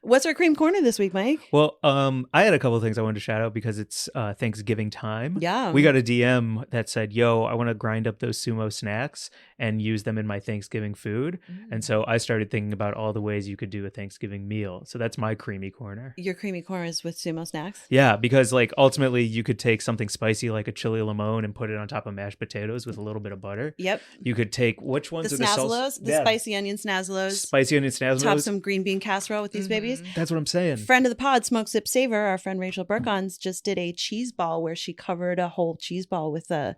What's our cream corner this week, Mike? Well, I had a couple of things I wanted to shout out because it's Thanksgiving time. Yeah. We got a DM that said, yo, I want to grind up those TSUMo snacks and use them in my Thanksgiving food. And so I started thinking about all the ways you could do a Thanksgiving meal. So that's my creamy corner. Your creamy corner is with TSUMo Snacks? Yeah, because like ultimately you could take something spicy like a chili limon and put it on top of mashed potatoes with a little bit of butter. Yep. You could take, which ones The are snazzolos, the spicy onion snazzolos. Spicy onion snazzolos. Top some green bean casserole with these babies. That's what I'm saying. Friend of the pod, Smoke Sip Savor, our friend Rachel Burkons just did a cheese ball where she covered a whole cheese ball with a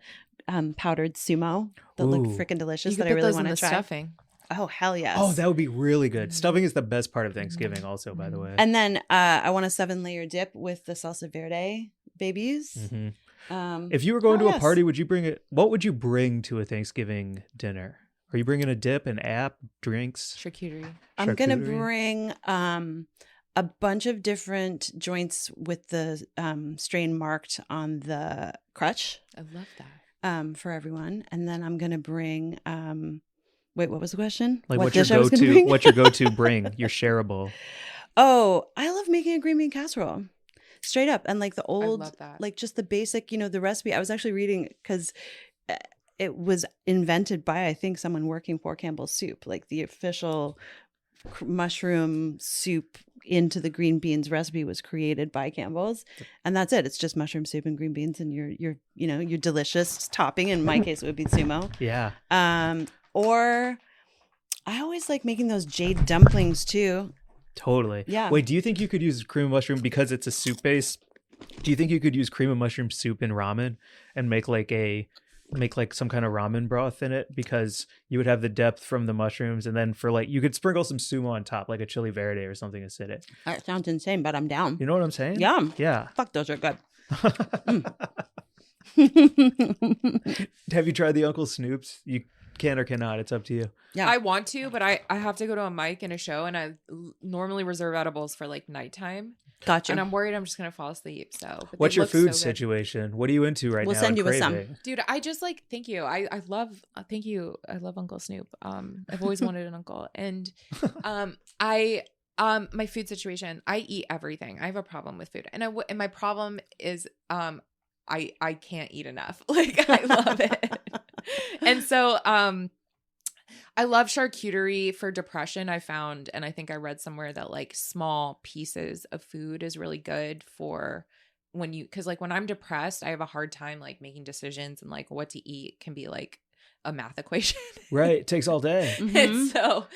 powdered sumo that looked Ooh. freaking delicious You that could I put really those want in to the try. stuffing. Oh, hell yes. Oh, that would be really good. Stuffing is the best part of Thanksgiving also, by the way. And then I want a 7-layer dip with the salsa verde babies. Mhm. If you were going to a yes. party, what would you bring to a Thanksgiving dinner? Are you bringing a dip, an app, drinks? Charcuterie. I'm going to Charcuterie? bring a bunch of different joints with the strain marked on the crutch. I love that. for everyone. And then I'm going to bring, wait, what was the question? Like, What what's your dish I was gonna go-to? bring? What's your go-to bring? Your shareable. Oh, I love making a green bean casserole. Straight up. And like the I old, love that. like just the basic, the recipe. I was actually reading because it was invented by, I think, someone working for Campbell's Soup, like the official mushroom soup into the green beans recipe was created by Campbell's, and that's it. It's just mushroom soup and green beans and your delicious topping. In my case, it would be sumo. Yeah. Or I always like making those jade dumplings too. Totally. Yeah. Wait, do you think you could use cream of mushroom because it's a soup base? Do you think you could use cream of mushroom soup in ramen and make like some kind of ramen broth in it, because you would have the depth from the mushrooms, and then for like you could sprinkle some sumo on top, like a chili verde or something acidic. That sounds insane, but I'm down. You know what I'm saying? Yum. Yeah. Fuck, those are good. Have you tried the Uncle Snoop's? You can or cannot. It's up to you. Yeah. I want to, but I have to go to a mic and a show, and I normally reserve edibles for like nighttime. Gotcha. And I'm worried I'm just gonna fall asleep. So, but What's they your look food so good. situation? What are you into right We'll now? send and you with some. craving? Dude, I just like thank you. I love thank you. I love Uncle Snoop. I've always wanted an uncle, and my food situation. I eat everything. I have a problem with food, and my problem is I can't eat enough. Like I love it, and so I love charcuterie for depression. I found, and I think I read somewhere that like small pieces of food is really good for when you, because like when I'm depressed, I have a hard time like making decisions, and like what to eat can be like a math equation. Right. It takes all day. Mhm. And so,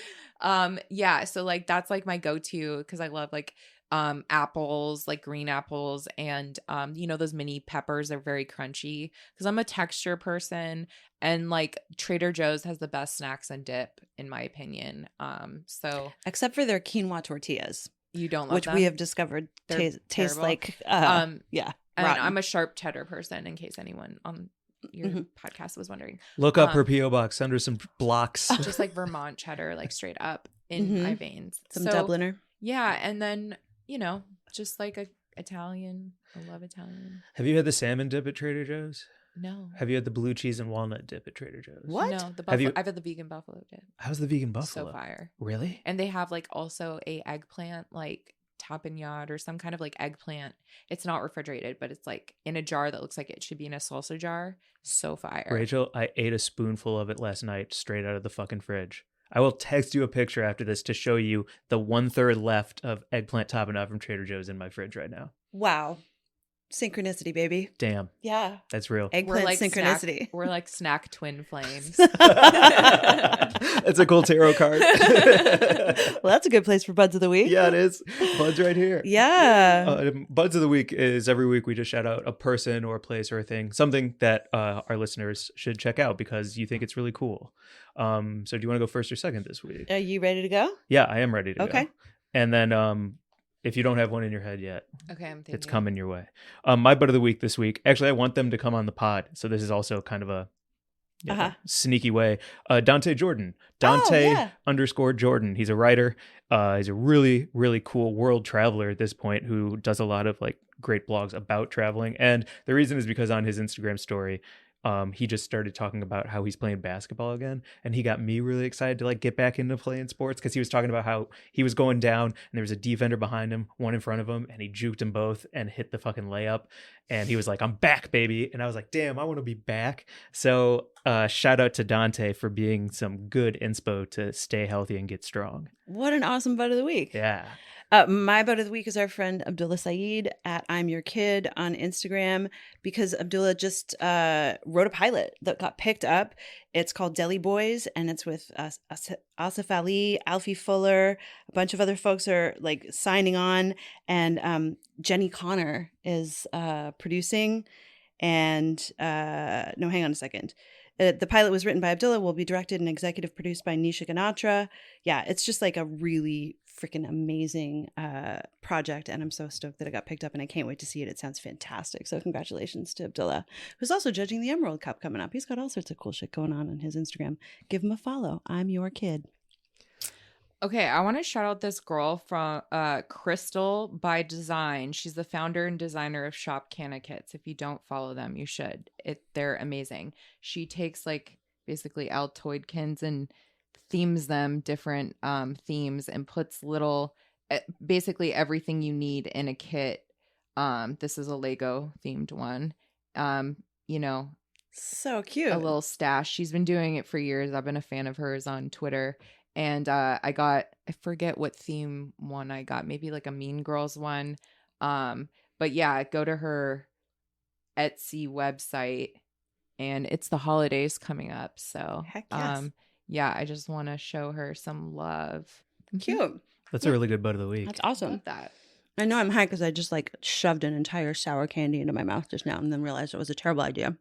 yeah, so like that's like my go-to, because I love like apples, like green apples, and those mini peppers are very crunchy because I'm a texture person, and like Trader Joe's has the best snacks and dip in my opinion. So Except for their quinoa tortillas, you don't love which them? we have discovered They're taste terrible. like yeah. and rotten. I'm a sharp cheddar person, in case anyone on your Mhm. podcast was wondering. Look up her PO box. Send her some blocks. Just like Vermont cheddar, like straight up in my veins. Some Dubliner. Yeah, and then just like a Italian. I love Italian. Have you had the salmon dip at Trader Joe's? No. Have you had the blue cheese and walnut dip at Trader Joe's? What? No, the Have you- buffalo. I've had the vegan buffalo dip. How's the vegan buffalo? So fire. Really? And they have like also a eggplant like tapenade or some kind of like eggplant. It's not refrigerated, but it's like in a jar that looks like it should be in a salsa jar. So fire. Rachel, I ate a spoonful of it last night straight out of the fucking fridge. I will text you a picture after this to show you the 1/3 left of eggplant tapenade from Trader Joe's in my fridge right now. Wow. Synchronicity, baby. Damn, Yeah. that's real. Eggplant like synchronicity. We're like snack twin flames. That's a cool tarot card. Well, that's a good place for Buds of the Week. Yeah, it is. Bud's right here. Yeah. Buds of the Week is every week we just shout out a person or a place or a thing, something that our listeners should check out because you think it's really cool. So do you want to go first or second this week? Are you ready to go? Yeah, I am ready to go. Okay. And then if you don't have one in your head yet, Okay, I'm thinking. it's coming your way. My Bud of the Week this week. Actually, I want them to come on the pod. So this is also kind of a sneaky way. Dante Jordan. Dante _ Jordan. He's a writer. He's a really, really cool world traveler at this point who does a lot of like great blogs about traveling. And the reason is because on his Instagram story, he just started talking about how he's playing basketball again, and he got me really excited to like get back into playing sports because he was talking about how he was going down and there was a defender behind him, one in front of him, and he juked them both and hit the fucking layup, and he was like, "I'm back, baby," and I was like, "Damn, I want to be back." So shout out to Dante for being some good inspo to stay healthy and get strong. What an awesome Bud of the Week. Yeah. My Bud of the Week is our friend Abdullah Saeed at I'm Your Kid on Instagram, because Abdullah just wrote a pilot that got picked up. It's called Deli Boys, and it's with Asif Ali, Alfie Fuller, a bunch of other folks are like signing on, and Jenny Connor is producing. And no, hang on a second. The pilot was written by Abdullah, will be directed and executive produced by Nisha Ganatra. Yeah, it's just like a really freaking amazing project, and I'm so stoked that it got picked up, and I can't wait to see it. It sounds fantastic. So congratulations to Abdullah, who's also judging the Emerald Cup coming up. He's got all sorts of cool shit going on his Instagram. Give him a follow. I'm Your Kid. Okay, I want to shout out this girl from Crystal by Design. She's the founder and designer of Shop Canna Kits. If you don't follow them, you should. They're amazing. She takes like basically Altoidkins and themes them different themes and puts little basically everything you need in a kit. This is a Lego themed one. You know, So cute. a little stash. She's been doing it for years. I've been a fan of hers on Twitter. And I forget what theme one I got, maybe like a Mean Girls one. But yeah, go to her Etsy website, and it's the holidays coming up. So Heck yes. yeah, I just want to show her some love. Cute. That's a really good bud of the week. That's awesome. Love that. I know I'm high because I just like shoved an entire sour candy into my mouth just now and then realized it was a terrible idea.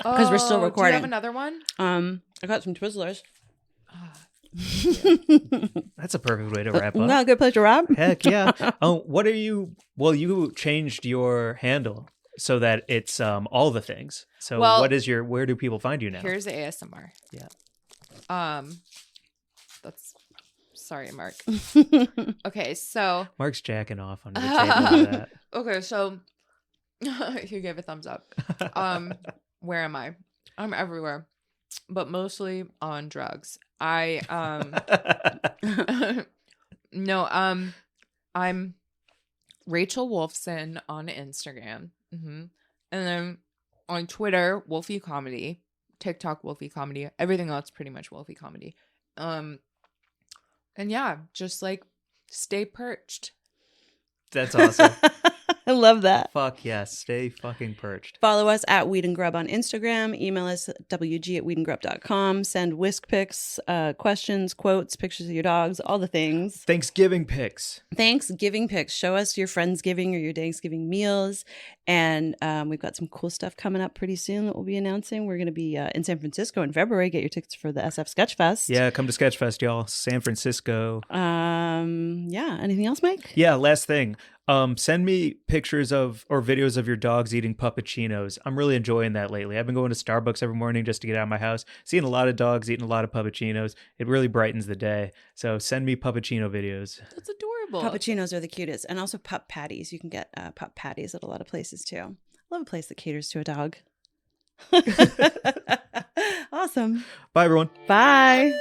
'Cause we're still Do you recording. have another one? I got some Twizzlers. That's a perfect way to wrap up. Not a good place to wrap. Heck yeah. Oh, what are you? Well, you changed your handle so that it's all the things. So Well, what is your? Where do people find you now? Here's the ASMR. Yeah. That's sorry, Mark. Okay, so Mark's jacking off under the table with that. okay, so you gave a thumbs up. Where am I? I'm everywhere, but mostly on drugs. No, I'm Rachel Wolfson on Instagram. And then on Twitter, Wolfie Comedy, TikTok, Wolfie Comedy, everything else pretty much Wolfie Comedy. And yeah, just like stay perched. That's awesome. I love that. Fuck yes. Stay fucking perched. Follow us at Weed and Grub on Instagram. Email us at wg@weedandgrub.com. Send whisk pics, questions, quotes, pictures of your dogs, all the things. Thanksgiving pics. Thanksgiving pics. Show us your Friendsgiving or your Thanksgiving meals. And we've got some cool stuff coming up pretty soon that we'll be announcing. We're going to be in San Francisco in February. Get your tickets for the SF Sketchfest. Yeah, come to Sketchfest, y'all. San Francisco. Yeah. Anything else, Mike? Yeah, last thing. Send me pictures of or videos of your dogs eating puppuccinos. I'm really enjoying that lately. I've been going to Starbucks every morning just to get out of my house. Seeing a lot of dogs eating a lot of puppuccinos. It really brightens the day. So send me puppuccino videos. That's adorable. Puppuccinos are the cutest. And also pup patties. You can get pup patties at a lot of places too. I love a place that caters to a dog. Awesome. Bye, everyone. Bye.